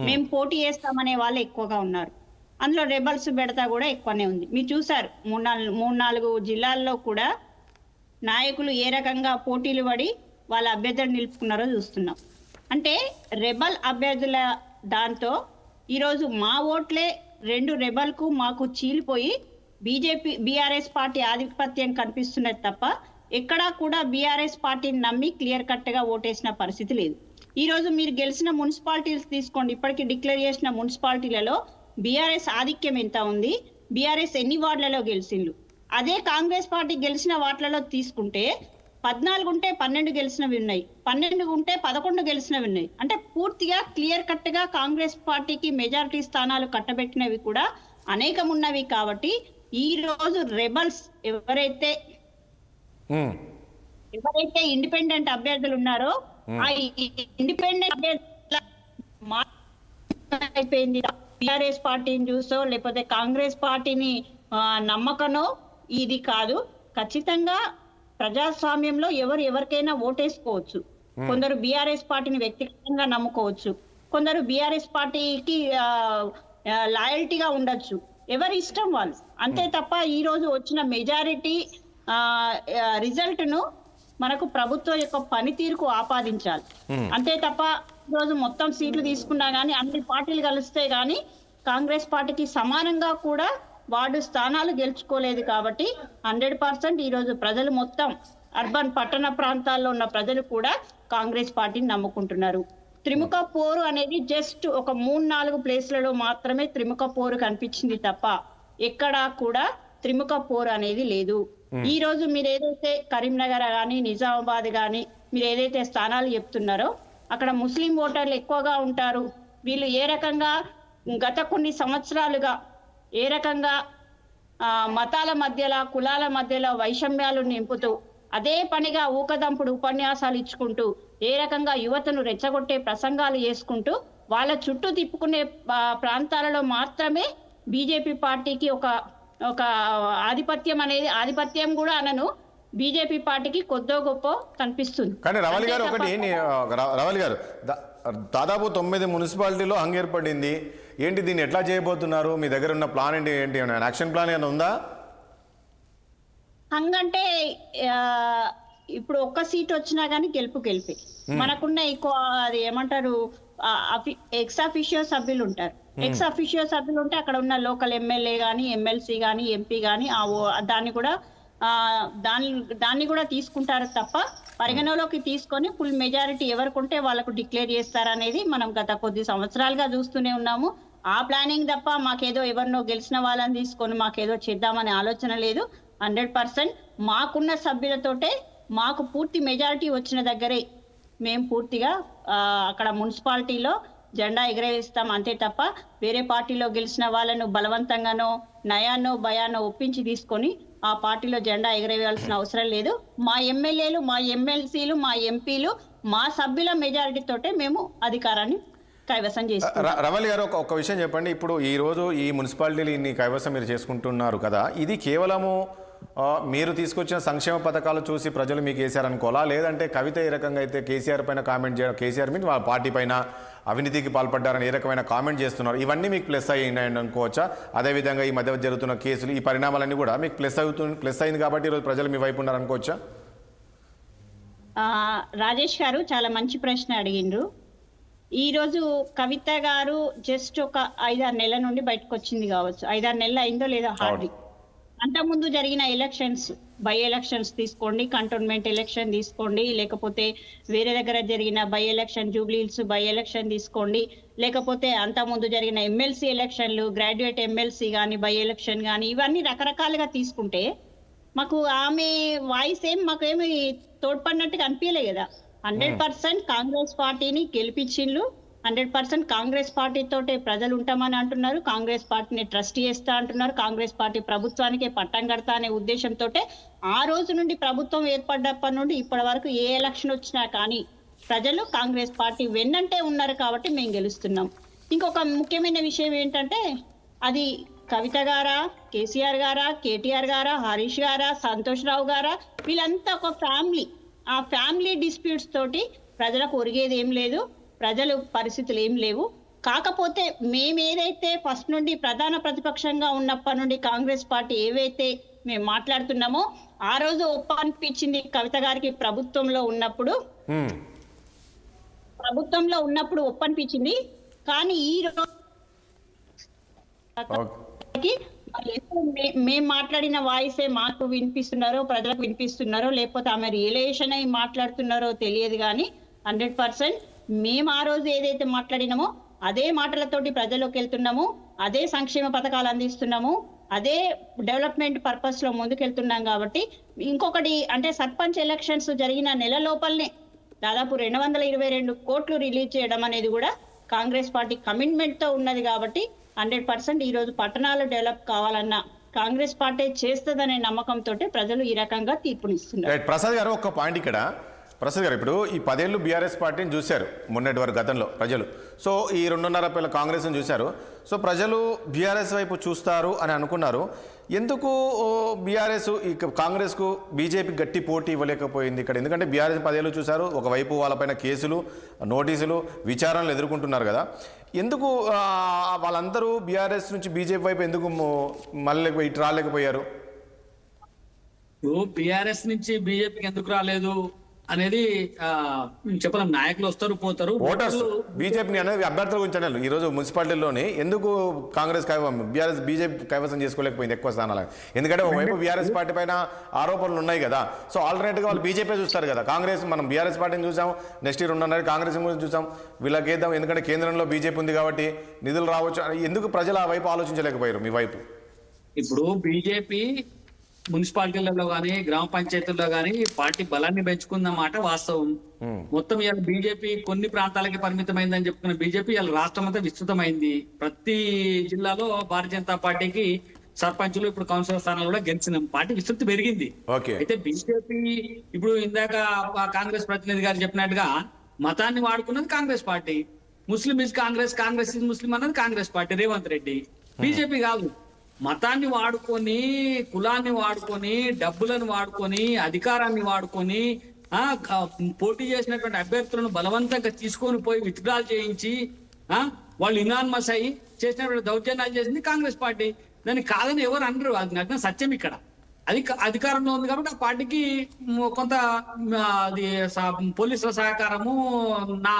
మేము పోటీ చేస్తామనే వాళ్ళు ఎక్కువగా ఉన్నారు. అందులో రెబల్స్ బెడతా కూడా ఎక్కువనే ఉంది. మీరు చూసారు 3-4 జిల్లాల్లో కూడా నాయకులు ఏ రకంగా పోటీలు పడి వాళ్ళ అభ్యర్థులు నిలుపుకున్నారో చూస్తున్నాం. అంటే రెబల్ అభ్యర్థుల దాంతో ఈరోజు మా ఓట్లే 2 రెబల్కు మాకు చీలిపోయి బీఆర్ఎస్ పార్టీ ఆధిపత్యం కనిపిస్తున్నది తప్ప ఎక్కడా కూడా బీఆర్ఎస్ పార్టీని నమ్మి క్లియర్ కట్ గా ఓటేసిన పరిస్థితి లేదు. ఈ రోజు మీరు గెలిచిన మున్సిపాలిటీస్ తీసుకోండి, ఇప్పటికీ డిక్లేర్ చేసిన మున్సిపాలిటీలలో బీఆర్ఎస్ ఆధిక్యం ఎంత ఉంది, బీఆర్ఎస్ ఎన్ని వార్డులలో గెలిచిండ్రు. అదే కాంగ్రెస్ పార్టీ గెలిచిన వార్డులలో తీసుకుంటే 14 ఉంటే 12 గెలిచినవి ఉన్నాయి, 12 ఉంటే 11 గెలిచినవి ఉన్నాయి. అంటే పూర్తిగా క్లియర్ కట్ గా కాంగ్రెస్ పార్టీకి మెజారిటీ స్థానాలు కట్టబెట్టినవి కూడా అనేకం ఉన్నవి. కాబట్టి ఈ రోజు రెబల్స్ ఎవరైతే ఇండిపెండెంట్ అభ్యర్థులు ఉన్నారో ఆ ఇండిపెండెంట్ అభ్యర్థుల అయిపోయింది. టిఆర్ఎస్ పార్టీని చూసో లేకపోతే కాంగ్రెస్ పార్టీని నమ్మకనో ఇది కాదు. ఖచ్చితంగా ప్రజాస్వామ్యంలో ఎవరికైనా ఓటేసుకోవచ్చు. కొందరు బీఆర్ఎస్ పార్టీని వ్యక్తిగతంగా నమ్ముకోవచ్చు, కొందరు బీఆర్ఎస్ పార్టీకి లాయల్టీగా ఉండొచ్చు, ఎవరి ఇష్టం వాళ్ళు. అంతే తప్ప ఈ రోజు వచ్చిన మెజారిటీ రిజల్ట్ ను మనకు ప్రభుత్వం యొక్క పనితీరుకు ఆపాదించాలి. అంతే తప్ప ఈరోజు మొత్తం సీట్లు తీసుకున్నా గానీ అన్ని పార్టీలు కలిస్తే గానీ కాంగ్రెస్ పార్టీకి సమానంగా కూడా వార్డు స్థానాలు గెలుచుకోలేదు. కాబట్టి 100% ఈరోజు ప్రజలు మొత్తం అర్బన్ పట్టణ ప్రాంతాల్లో ఉన్న ప్రజలు కూడా కాంగ్రెస్ పార్టీని నమ్ముకుంటున్నారు. త్రిముఖ పోరు అనేది జస్ట్ ఒక 3-4 ప్లేస్లలో మాత్రమే త్రిముఖ పోరు కనిపించింది తప్ప ఎక్కడా కూడా త్రిముఖ పోరు అనేది లేదు. ఈ రోజు మీరు ఏదైతే కరీంనగర్ కానీ నిజామాబాద్ కానీ మీరు ఏదైతే స్థానాలు చెప్తున్నారో అక్కడ ముస్లిం ఓటర్లు ఎక్కువగా ఉంటారు. వీళ్ళు ఏ రకంగా గత కొన్ని సంవత్సరాలుగా ఏ రకంగా మతాల మధ్యలో కులాల మధ్యలో వైషమ్యాలు నింపుతూ అదే పనిగా ఊకదంపుడు ఉపన్యాసాలు ఇచ్చుకుంటూ ఏ రకంగా యువతను రెచ్చగొట్టే ప్రసంగాలు చేసుకుంటూ వాళ్ళ చుట్టూ తిప్పుకునే ప్రాంతాలలో మాత్రమే బీజేపీ పార్టీకి ఒక ఆధిపత్యం కూడా అనను, బీజేపీ పార్టీకి కొద్దో గొప్ప కనిపిస్తుంది. కానీ రవలి గారు రవలి గారు దాదాపు 9 మున్సిపాలిటీలో హంగ్ ఏర్పడింది. ఏంటి దీన్ని ఎట్లా చేయబోతున్నారు? మీ దగ్గర ఉన్న ప్లాన్ ఏంటి యాక్షన్ ప్లాన్ ఏమైనా ఉందా? హంగ్ అంటే ఇప్పుడు ఒక్క సీట్ వచ్చినా కానీ గెలిపే. మనకున్న ఎక్కువ అది ఏమంటారు ఎక్స్ అఫిషియో సభ్యులు ఉంటారు. ఎక్స్ అఫిషియో సభ్యులు ఉంటే అక్కడ ఉన్న లోకల్ ఎమ్మెల్యే కానీ ఎమ్మెల్సీ కానీ ఎంపీ కానీ దాన్ని కూడా తీసుకుంటారు తప్ప పరిగణలోకి తీసుకొని ఫుల్ మెజారిటీ ఎవరికి ఉంటే వాళ్ళకు డిక్లేర్ చేస్తారనేది మనం గత కొద్ది సంవత్సరాలుగా చూస్తూనే ఉన్నాము. ఆ ప్లానింగ్ తప్ప మాకేదో ఎవరినో గెలిచిన వాళ్ళని తీసుకొని మాకేదో చేద్దామనే ఆలోచన లేదు. 100% మాకున్న సభ్యులతోటే మాకు పూర్తి మెజారిటీ వచ్చిన దగ్గరే మేము పూర్తిగా అక్కడ మున్సిపాలిటీలో జెండా ఎగరేస్తాం అంతే తప్ప వేరే పార్టీలో గెలిచిన వాళ్ళను బలవంతంగానో నయానో భయానో ఒప్పించి తీసుకొని ఆ పార్టీలో జెండా ఎగరేయాల్సిన అవసరం లేదు. మా ఎమ్మెల్యేలు మా ఎమ్మెల్సీలు మా ఎంపీలు మా సభ్యుల మెజారిటీ తోటే మేము అధికారాన్ని కైవసం చేస్తాం. రవలి గారు ఒక విషయం చెప్పండి. ఇప్పుడు ఈ రోజు ఈ మున్సిపాలిటీలు ఇన్ని కైవసం మీరు చేసుకుంటున్నారు కదా, ఇది కేవలము మీరు తీసుకొచ్చిన సంక్షేమ పథకాలు చూసి ప్రజలు మీకు వేసారనుకోవాలా, లేదంటే కవిత ఏ రకంగా అయితే కేసీఆర్ పైన కామెంట్ చేయడం, కేసీఆర్ మీద వాళ్ళ పార్టీ పైన అవినీతికి పాల్పడ్డారని ఏ రకమైన కామెంట్ చేస్తున్నారు, ఇవన్నీ మీకు ప్లస్ అయ్యిందని అనుకోవచ్చా? అదేవిధంగా ఈ మధ్య జరుగుతున్న కేసులు ఈ పరిణామాలన్నీ కూడా మీకు ప్లస్ అయింది కాబట్టి ఈరోజు ప్రజలు మీ వైపు ఉన్నారు అనుకోవచ్చా? రాజేష్ గారు చాలా మంచి ప్రశ్న అడిగిండ్రు. ఈ రోజు కవిత గారు జస్ట్ ఒక 5-6 నెలల నుండి బయటకు వచ్చింది కావచ్చు. 5-6 నెలలు అయిందో లేదో హార్డ్లీ. అంతకుముందు జరిగిన ఎలక్షన్స్, బై ఎలక్షన్స్ తీసుకోండి, కంటోన్మెంట్ ఎలక్షన్ తీసుకోండి, లేకపోతే వేరే దగ్గర జరిగిన by election Jubilee Hills by election తీసుకోండి, లేకపోతే అంతకుముందు జరిగిన ఎమ్మెల్సీ ఎలక్షన్లు గ్రాడ్యుయేట్ ఎమ్మెల్సీ కానీ బై ఎలక్షన్ కానీ ఇవన్నీ రకరకాలుగా తీసుకుంటే మాకు ఆమె వాయిస్ మాకేమి తోడ్పడినట్టుగా అనిపించలే కదా. 100% కాంగ్రెస్ పార్టీని గెలిపించిండ్రు. 100% కాంగ్రెస్ పార్టీ తోటే ప్రజలు ఉంటామని అంటున్నారు. కాంగ్రెస్ పార్టీని ట్రస్ట్ చేస్తా అంటున్నారు. కాంగ్రెస్ పార్టీ ప్రభుత్వానికి పట్టం కడతా అనే ఉద్దేశంతో ఆ రోజు నుండి ప్రభుత్వం ఏర్పడ్డప్పటి నుండి ఇప్పటి వరకు ఏ ఎలక్షన్ వచ్చినా కానీ ప్రజలు కాంగ్రెస్ పార్టీ వెన్నంటే ఉన్నారు కాబట్టి మేము గెలుస్తున్నాం. ఇంకొక ముఖ్యమైన విషయం ఏంటంటే అది కవిత గారా, కేసీఆర్ గారా, కేటీఆర్ గారా, హరీష్ గారా, సంతోష్ రావు గారా, వీళ్ళంతా ఒక ఫ్యామిలీ. ఆ ఫ్యామిలీ డిస్ప్యూట్స్ తోటి ప్రజలకు ఒరిగేది ఏం లేదు, ప్రజలు పరిస్థితులు ఏం లేవు. కాకపోతే మేమేదైతే ఫస్ట్ నుండి ప్రధాన ప్రతిపక్షంగా ఉన్నప్పటి నుండి కాంగ్రెస్ పార్టీ ఏవైతే మేము మాట్లాడుతున్నామో ఆ రోజు ఒప్ప అనిపించింది కవిత గారికి ప్రభుత్వంలో ఉన్నప్పుడు ఒప్ప అనిపించింది. కానీ ఈ రోజు మేము మాట్లాడిన వాయిసే మాకు వినిపిస్తున్నారో ప్రజలకు వినిపిస్తున్నారో లేకపోతే ఆమె రియలైజేషన్ అయి మాట్లాడుతున్నారో తెలియదు. కానీ 100% మేము ఆ రోజు ఏదైతే మాట్లాడినామో అదే మాటలతోటి ప్రజల్లోకి వెళ్తున్నాము, అదే సంక్షేమ పథకాలు అందిస్తున్నాము, అదే డెవలప్మెంట్ పర్పస్ లో ముందుకెళ్తున్నాం. కాబట్టి ఇంకొకటి అంటే సర్పంచ్ ఎలక్షన్స్ జరిగిన నెల లోపలనే దాదాపు 222 కోట్లు రిలీజ్ చేయడం అనేది కూడా కాంగ్రెస్ పార్టీ కమిట్మెంట్ తో ఉన్నది. కాబట్టి 100% ఈ రోజు పట్టణాలు డెవలప్ కావాలన్నా కాంగ్రెస్ పార్టీ చేస్తుందనే నమ్మకంతో ప్రజలు ఈ రకంగా తీర్పునిస్తున్నారు. ప్రసాద్ గారు ఒక పాయింట్ ఇక్కడ. ప్రసాద్ గారు, ఇప్పుడు ఈ 10 ఏళ్ళు బీఆర్ఎస్ పార్టీని చూశారు మొన్నటి వరకు గతంలో ప్రజలు. సో ఈ 2.5 ఏళ్ళ కాంగ్రెస్ని చూశారు. సో ప్రజలు బీఆర్ఎస్ వైపు చూస్తారు అని అనుకున్నారు. ఎందుకు బీఆర్ఎస్ ఈ కాంగ్రెస్కు బీజేపీ గట్టి పోటీ ఇవ్వలేకపోయింది ఇక్కడ? ఎందుకంటే బీఆర్ఎస్ 10 ఏళ్ళు చూశారు, ఒకవైపు వాళ్ళపైన కేసులు, నోటీసులు, విచారణలు ఎదుర్కొంటున్నారు కదా. ఎందుకు వాళ్ళందరూ బీఆర్ఎస్ నుంచి బీజేపీ వైపు ఎందుకు మళ్ళీ ఇటు రాలేకపోయారు? బీఆర్ఎస్ నుంచి బీజేపీకి ఎందుకు రాలేదు అనేది చెప్పలేం. నాయకులు వస్తారు పోతారు. ఓటర్స్ బీజేపీ అనేది అభ్యర్థుల గురించి అన్నారు. ఈ రోజు మున్సిపాలిటీలోని ఎందుకు కాంగ్రెస్ బీఆర్ఎస్ బీజేపీ కైవసం చేసుకోలేకపోయింది ఎక్కువ స్థానాలు? ఎందుకంటే ఒకవైపు బీఆర్ఎస్ పార్టీ పైన ఆరోపణలు ఉన్నాయి కదా. సో ఆల్టర్నేట్గా వాళ్ళు బీజేపీ చూస్తారు కదా. కాంగ్రెస్ మనం బీఆర్ఎస్ పార్టీని చూసాం, నెక్స్ట్ 2.5 కాంగ్రెస్ గురించి చూసాం. వీళ్ళకేద్దాం ఎందుకంటే కేంద్రంలో బీజేపీ ఉంది కాబట్టి నిధులు రావచ్చు. ఎందుకు ప్రజలు ఆ వైపు ఆలోచించలేకపోయారు మీ వైపు? ఇప్పుడు బీజేపీ మున్సిపాలిటీలలో కానీ గ్రామ పంచాయతీల్లో కానీ పార్టీ బలాన్ని పెంచుకుందన్నమాట వాస్తవం. మొత్తం ఇవాళ బీజేపీ కొన్ని ప్రాంతాలకి పరిమితమైందని చెప్పుకున్న బీజేపీ ఇవాళ రాష్ట్రం అంతా విస్తృతమైంది. ప్రతి జిల్లాలో భారతీయ జనతా పార్టీకి సర్పంచులు ఇప్పుడు కౌన్సిలర్ స్థానాలు కూడా గెలిచిన పార్టీ విస్తృతి పెరిగింది. అయితే బీజేపీ ఇప్పుడు ఇందాక కాంగ్రెస్ ప్రతినిధి గారు చెప్పినట్టుగా మతాన్ని వాడుకున్నది Congress party. Muslim is Congress, Congress is Muslim అన్నది కాంగ్రెస్ పార్టీ రేవంత్ రెడ్డి. బీజేపీ కాదు. మతాన్ని వాడుకొని, కులాన్ని వాడుకొని, డబ్బులను వాడుకొని, అధికారాన్ని వాడుకొని పోటీ చేసినటువంటి అభ్యర్థులను బలవంతంగా తీసుకొని పోయి విత్డ్రాల్ చేయించి వాళ్ళు ఇనాన్మస్ అయ్యి చేసినటువంటి దౌర్జన్యాలు చేసింది కాంగ్రెస్ పార్టీ. దాన్ని కాదని ఎవరు అనరు. అది నగ్న సత్యం. ఇక్కడ అది అధికారంలో ఉంది కాబట్టి ఆ పార్టీకి కొంత అది పోలీసుల సహకారము, నా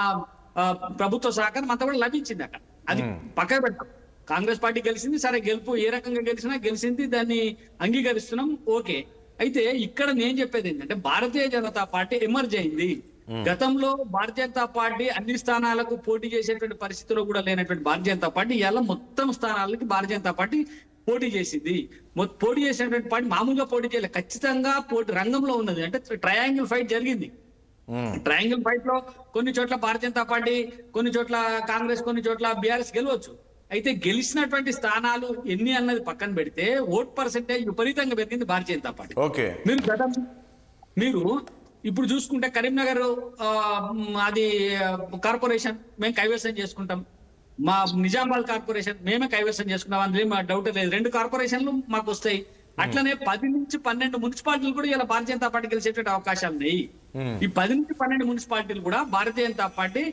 ప్రభుత్వ సహకారం అంతా కూడా లభించింది అక్కడ. అది పక్కన పెట్టాం. కాంగ్రెస్ పార్టీ గెలిచింది, సరే గెలుపు ఏ రకంగా గెలిచినా గెలిచింది, దాన్ని అంగీకరిస్తున్నాం, ఓకే. అయితే ఇక్కడ నేను చెప్పేది ఏంటంటే భారతీయ జనతా పార్టీ ఎమర్జ్ అయింది. గతంలో భారతీయ జనతా పార్టీ అన్ని స్థానాలకు పోటీ చేసేటువంటి పరిస్థితిలో కూడా లేనటువంటి భారతీయ జనతా పార్టీ ఇలా మొత్తం స్థానాలకి భారతీయ జనతా పార్టీ పోటీ చేసింది. పోటీ చేసినటువంటి పార్టీ మామూలుగా పోటీ చేయలేదు, ఖచ్చితంగా పోటీ రంగంలో ఉన్నది. అంటే ట్రయాంగిల్ ఫైట్ జరిగింది. ట్రయాంగిల్ ఫైట్ లో కొన్ని చోట్ల భారతీయ జనతా పార్టీ, కొన్ని చోట్ల కాంగ్రెస్, కొన్ని చోట్ల బీఆర్ఎస్ గెలవచ్చు. అయితే గెలిచినటువంటి స్థానాలు ఎన్ని అన్నది పక్కన పెడితే ఓట్ పర్సెంటేజ్ విపరీతంగా పెరిగింది భారతీయ జనతా పార్టీ. మీరు ఇప్పుడు చూసుకుంటే కరీంనగర్ అది కార్పొరేషన్ మేము కైవసం చేసుకుంటాం, మా నిజామాబాద్ కార్పొరేషన్ మేమే కైవసం చేసుకుంటాం, అందులో మా డౌట్ లేదు. 2 కార్పొరేషన్లు మాకు వస్తాయి. అట్లనే 10 నుంచి 12 మున్సిపాలిటీలు కూడా ఇలా భారతీయ జనతా పార్టీ గెలిచేటువంటి అవకాశాలు ఉన్నాయి. ఈ 10 నుంచి 12 మున్సిపాలిటీలు కూడా భారతీయ జనతా పార్టీ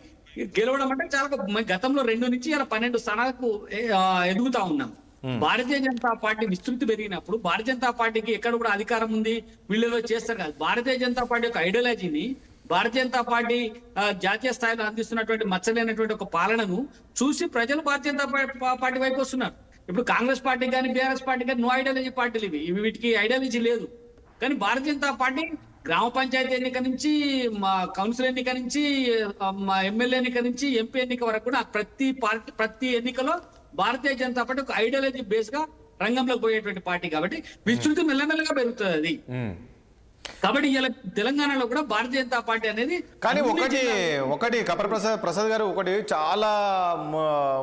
గెలవడం అంటే చాలా గతంలో 2 నుంచి ఇలా 12 స్థానాలకు ఎదుగుతా ఉన్నాం. భారతీయ జనతా పార్టీ విస్తృతి పెరిగినప్పుడు భారతీయ జనతా పార్టీకి ఎక్కడ కూడా అధికారం ఉంది వీళ్ళు చేస్తారు కాదు. భారతీయ జనతా పార్టీ యొక్క ఐడియాలజీని, భారతీయ జనతా పార్టీ జాతీయ స్థాయిలో అందిస్తున్నటువంటి మచ్చలేనటువంటి ఒక పాలనను చూసి ప్రజలు భారతీయ జనతా పార్టీ వైపు వస్తున్నారు. ఇప్పుడు కాంగ్రెస్ పార్టీ కానీ బీఆర్ఎస్ పార్టీ కానీ నో ఐడియాలజీ పార్టీలు ఇవి వీటికి ఐడియాలజీ లేదు. కానీ భారతీయ జనతా పార్టీ గ్రామ పంచాయతీ ఎన్నిక నుంచి, మా కౌన్సిల్ ఎన్నిక నుంచి, మా ఎమ్మెల్యే ఎన్నిక నుంచి ఎంపీ ఎన్నిక వరకు కూడా ప్రతి ఎన్నికలో భారతీయ జనతా పార్టీ ఒక ఐడియాలజీ బేస్ గా రంగంలోకి పోయేటువంటి పార్టీ కాబట్టి విస్తృతి మెల్లమెల్లగా పెరుగుతుంది అది. కాబట్టి ఇలా తెలంగాణలో కూడా భారతీయ జనతా పార్టీ అనేది కానీ ఒకటి కపర్ ప్రసాద్ గారు, ఒకటి చాలా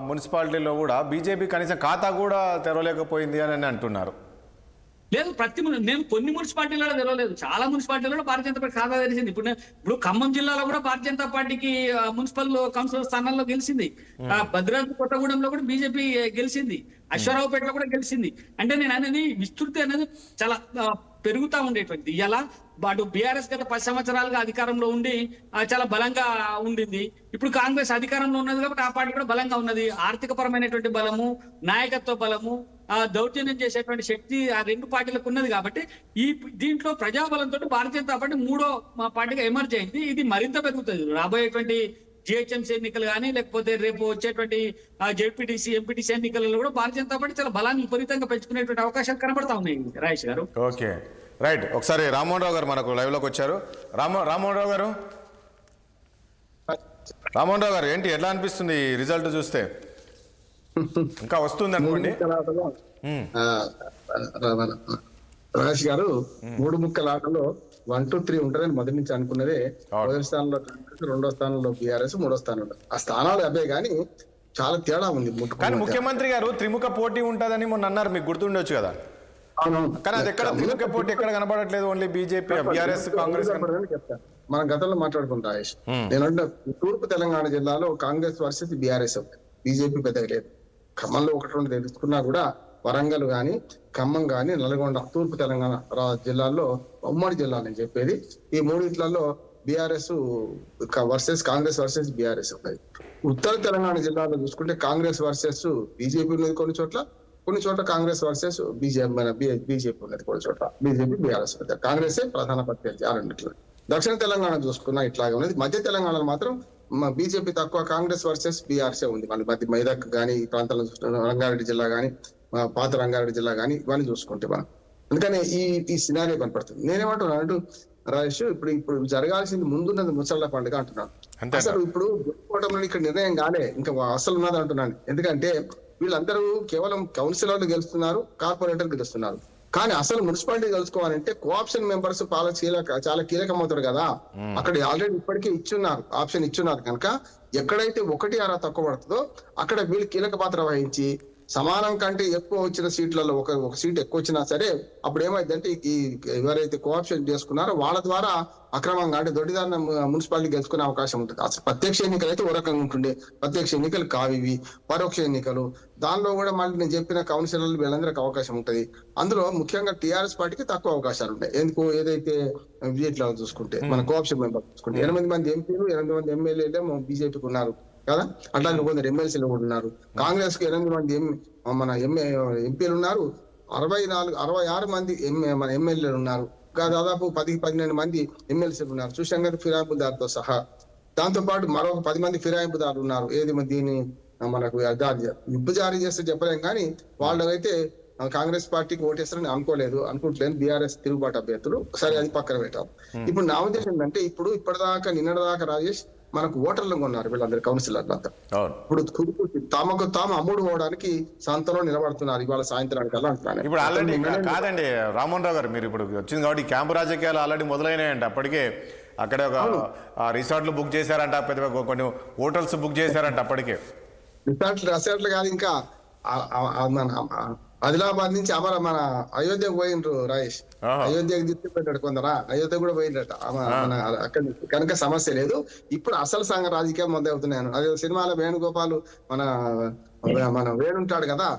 మున్సిపాలిటీలో కూడా బీజేపీ కనీసం ఖాతా కూడా తెరవలేకపోయింది అని అంటున్నారు. లేదు, నేను కొన్ని మున్సిపాలిటీలలో తెలవలేదు, చాలా మున్సిపాలిటీలలో భారతీయ జనతా పార్టీ ఖాతా తెరిచింది. ఇప్పుడు ఖమ్మం జిల్లాలో కూడా భారతీయ జనతా పార్టీకి మున్సిపల్ కౌన్సిలర్ స్థానాల్లో గెలిచింది. భద్రాద్రి కొత్తగూడెంలో కూడా బీజేపీ గెలిచింది. అశ్వారావుపేటలో కూడా గెలిచింది. అంటే నేను అనేది విస్తృతి అనేది చాలా పెరుగుతా ఉండేటువంటిది. ఇలా అటు బీఆర్ఎస్ గత 10 సంవత్సరాలుగా అధికారంలో ఉండి చాలా బలంగా ఉండింది. ఇప్పుడు కాంగ్రెస్ అధికారంలో ఉన్నది కాబట్టి ఆ పార్టీ కూడా బలంగా ఉన్నది. ఆర్థిక పరమైనటువంటి బలము, నాయకత్వ బలము, దౌర్జన్యం చేసేటువంటి శక్తి ఆ 2 పార్టీలకు ఉన్నది. కాబట్టి దీంట్లో ప్రజాబలంతో భారతీయ జనతా పార్టీ 3వ పార్టీగా ఎమర్జ్ అయింది. ఇది మరింత పెరుగుతుంది రాబోయేటువంటి జిహెచ్ఎంసీ ఎన్నికలు కానీ, లేకపోతే రేపు వచ్చేటువంటి జెడ్పీటీసీ, ఎంపీటీసీ ఎన్నికలలో కూడా భారతీయ జనతా పార్టీ చాలా బలాన్ని విపరీతంగా పెంచుకునేటువంటి అవకాశాలు కనబడతా ఉన్నాయి. రాజేష్ గారు, ఓకే, రైట్. ఒకసారి రామ్మోహన్ రావు గారు మనకు లైవ్ లోకి వచ్చారు. రామ్మోహన్ రావు గారు ఏంటి, ఎట్లా అనిపిస్తుంది రిజల్ట్ చూస్తే? ఇంకా వస్తుంది అనుకోండి. రాజేష్ గారు, 3 ముక్కల ఆటలో 1, 2, 3 ఉంటారని మొదటి నుంచి అనుకున్నదే. మొదటి స్థానంలో కాంగ్రెస్, 2వ స్థానంలో బీఆర్ఎస్, 3వ స్థానంలో ఆ స్థానాలు అవే కానీ చాలా తేడా ఉంది. కానీ ముఖ్యమంత్రి గారు త్రిముఖ పోటీ ఉంటుందని మొన్న అన్నారు, మీకు గుర్తుండొచ్చు కదా? కానీ అది ఎక్కడ త్రిముఖ పోటీ ఎక్కడ కనబడట్లేదు, ఓన్లీ బీజేపీ, బీఆర్ఎస్, కాంగ్రెస్. చెప్తాను, మనం గతంలో మాట్లాడుకుంటా రాజేష్. నేను తూర్పు తెలంగాణ జిల్లాలో కాంగ్రెస్ వర్సెస్ బీఆర్ఎస్, బీజేపీ పెద్దగా లేదు. ఖమ్మంలో 1-2 తెలుసుకున్నా కూడా వరంగల్ గాని, ఖమ్మం గాని, నల్గొండ, తూర్పు తెలంగాణ జిల్లాల్లో ఉమ్మడి జిల్లా నేను చెప్పేది. ఈ 3 BRS versus Congress versus BRS ఉన్నాయి. ఉత్తర తెలంగాణ జిల్లాలో చూసుకుంటే కాంగ్రెస్ వర్సెస్ బీజేపీ ఉన్నది కొన్ని చోట్ల కాంగ్రెస్ వర్సెస్ బీజేపీ ఉన్నది కొన్ని చోట్ల, బీజేపీ బీఆర్ఎస్ ఉన్నది. కాంగ్రెస్ ప్రధాన ప్రత్యర్థి ఆ రెండిట్లో. దక్షిణ తెలంగాణ చూసుకున్నా ఇట్లాగే ఉన్నది. మధ్య తెలంగాణలో మాత్రం బీజేపీ తక్కువ, కాంగ్రెస్ వర్సెస్ బీఆర్ఎస్ ఉంది. మధ్య మెదక్ గానీ, ఈ ప్రాంతాల్లో చూసుకుంటే రంగారెడ్డి జిల్లా గానీ, పాత రంగారెడ్డి జిల్లా గానీ, ఇవన్నీ చూసుకుంటే మనం అందుకని ఈ సినారియో కనపడుతుంది. నేనేమంటున్నాను అంటూ రాజేష్, ఇప్పుడు జరగాల్సింది ముందున్నది ముసళ్ళ పండుగ అంటున్నాను. అసలు ఇప్పుడు గెలుపుకోవడంలో ఇక్కడ నిర్ణయం కాలే, ఇంకా అసలు ఉన్నది అంటున్నాను. ఎందుకంటే వీళ్ళందరూ కేవలం కౌన్సిలర్లు గెలుస్తున్నారు, కార్పొరేటర్ గెలుస్తున్నారు. కానీ అసలు మున్సిపాలిటీ తెలుసుకోవాలంటే కోఆప్షన్ మెంబర్స్ చాలా కీలకమవుతారు కదా. అక్కడ ఆల్రెడీ ఇప్పటికే ఆప్షన్ ఇచ్చున్నారు కనుక ఎక్కడైతే 1 అర తక్కువ పడుతుందో అక్కడ వీళ్ళు కీలక పాత్ర వహించి సమానం కంటే ఎక్కువ వచ్చిన సీట్లలో ఒక సీట్ ఎక్కువ వచ్చినా సరే అప్పుడు ఏమైందంటే ఈ ఎవరైతే కోఆప్షన్ చేసుకున్నారో వాళ్ళ ద్వారా అక్రమంగా అంటే దొడ్డిదారిన మున్సిపాలిటీ గెలుచుకునే అవకాశం ఉంటుంది. అసలు ప్రత్యక్ష ఎన్నికలు అయితే ఓ రకంగా ఉంటుండే, ప్రత్యక్ష ఎన్నికలు కావివి, పరోక్ష ఎన్నికలు. దానిలో కూడా మళ్ళీ నేను చెప్పిన కౌన్సిలర్లు వీళ్ళందరికీ అవకాశం ఉంటుంది. అందులో ముఖ్యంగా టీఆర్ఎస్ పార్టీకి తక్కువ అవకాశాలు ఉంటాయి. ఎందుకు ఏదైతే వీటిలో చూసుకుంటే మన కోఆప్షన్ మెంబర్ చూసుకుంటే 8 మంది ఎంపీలు 8 మంది ఎమ్మెల్యేలు బీజేపీకి ఉన్నారు కదా, అట్లాగే కొందరు ఎమ్మెల్సీలు కూడా ఉన్నారు. కాంగ్రెస్ కి 8 మంది మన ఎంపీలు ఉన్నారు, 66 మంది మన ఎమ్మెల్యేలు ఉన్నారు, దాదాపు 10-12 మంది ఎమ్మెల్సీలు ఉన్నారు చూసాం కదా ఫిరాయింపుదారుతో సహా. దాంతో పాటు మరొక 10 మంది ఫిరాయింపుదారులు ఉన్నారు. ఏది దీన్ని మనకు విప్పు జారీ చేస్తే చెప్పలేం కానీ వాళ్ళైతే కాంగ్రెస్ పార్టీకి ఓటేస్తారని అనుకుంటలేను బీఆర్ఎస్ తిరుగుబాటు అభ్యర్థులు. సరే అది పక్కన పెట్టాం. ఇప్పుడు నా ఉద్దేశం ఏంటంటే ఇప్పటిదాకా నిన్నటిదాకా రాజేష్ మనకు ఓటర్లు ఉన్నారు వీళ్ళందరూ కౌన్సిలర్లు అంతా. ఇప్పుడు తమకు తాము అమ్ముడు పోవడానికి సంతలో నిలబడుతున్నారు ఇవాళ సాయంత్రానికి అలా అంటున్నాను. ఇప్పుడు ఆల్రెడీ కాదండి రామ్మోహన్ రావు గారు, మీరు ఇప్పుడు వచ్చింది కాబట్టి క్యాంపు రాజకీయాలు ఆల్రెడీ మొదలైనాయంట. అప్పటికే అక్కడే ఒక రిసార్ట్లు బుక్ చేశారంట, పెద్ద కొన్ని హోటల్స్ బుక్ చేశారంట అప్పటికే. రిసార్ట్లు కాదు, ఇంకా ఆదిలాబాద్ నుంచి మన అయోధ్యకు పోయిండ్రు రాజేష్. అయోధ్యకు తీసుకుపోయాడు కొందరా, అయోధ్య కూడా పోయిందట అక్కడ కనుక సమస్య లేదు. ఇప్పుడు అసలు సంఘ రాజకీయం మొదలవుతున్నాను. అదే సినిమాలో వేణుగోపాల్ మన వేణుంటాడు కదా,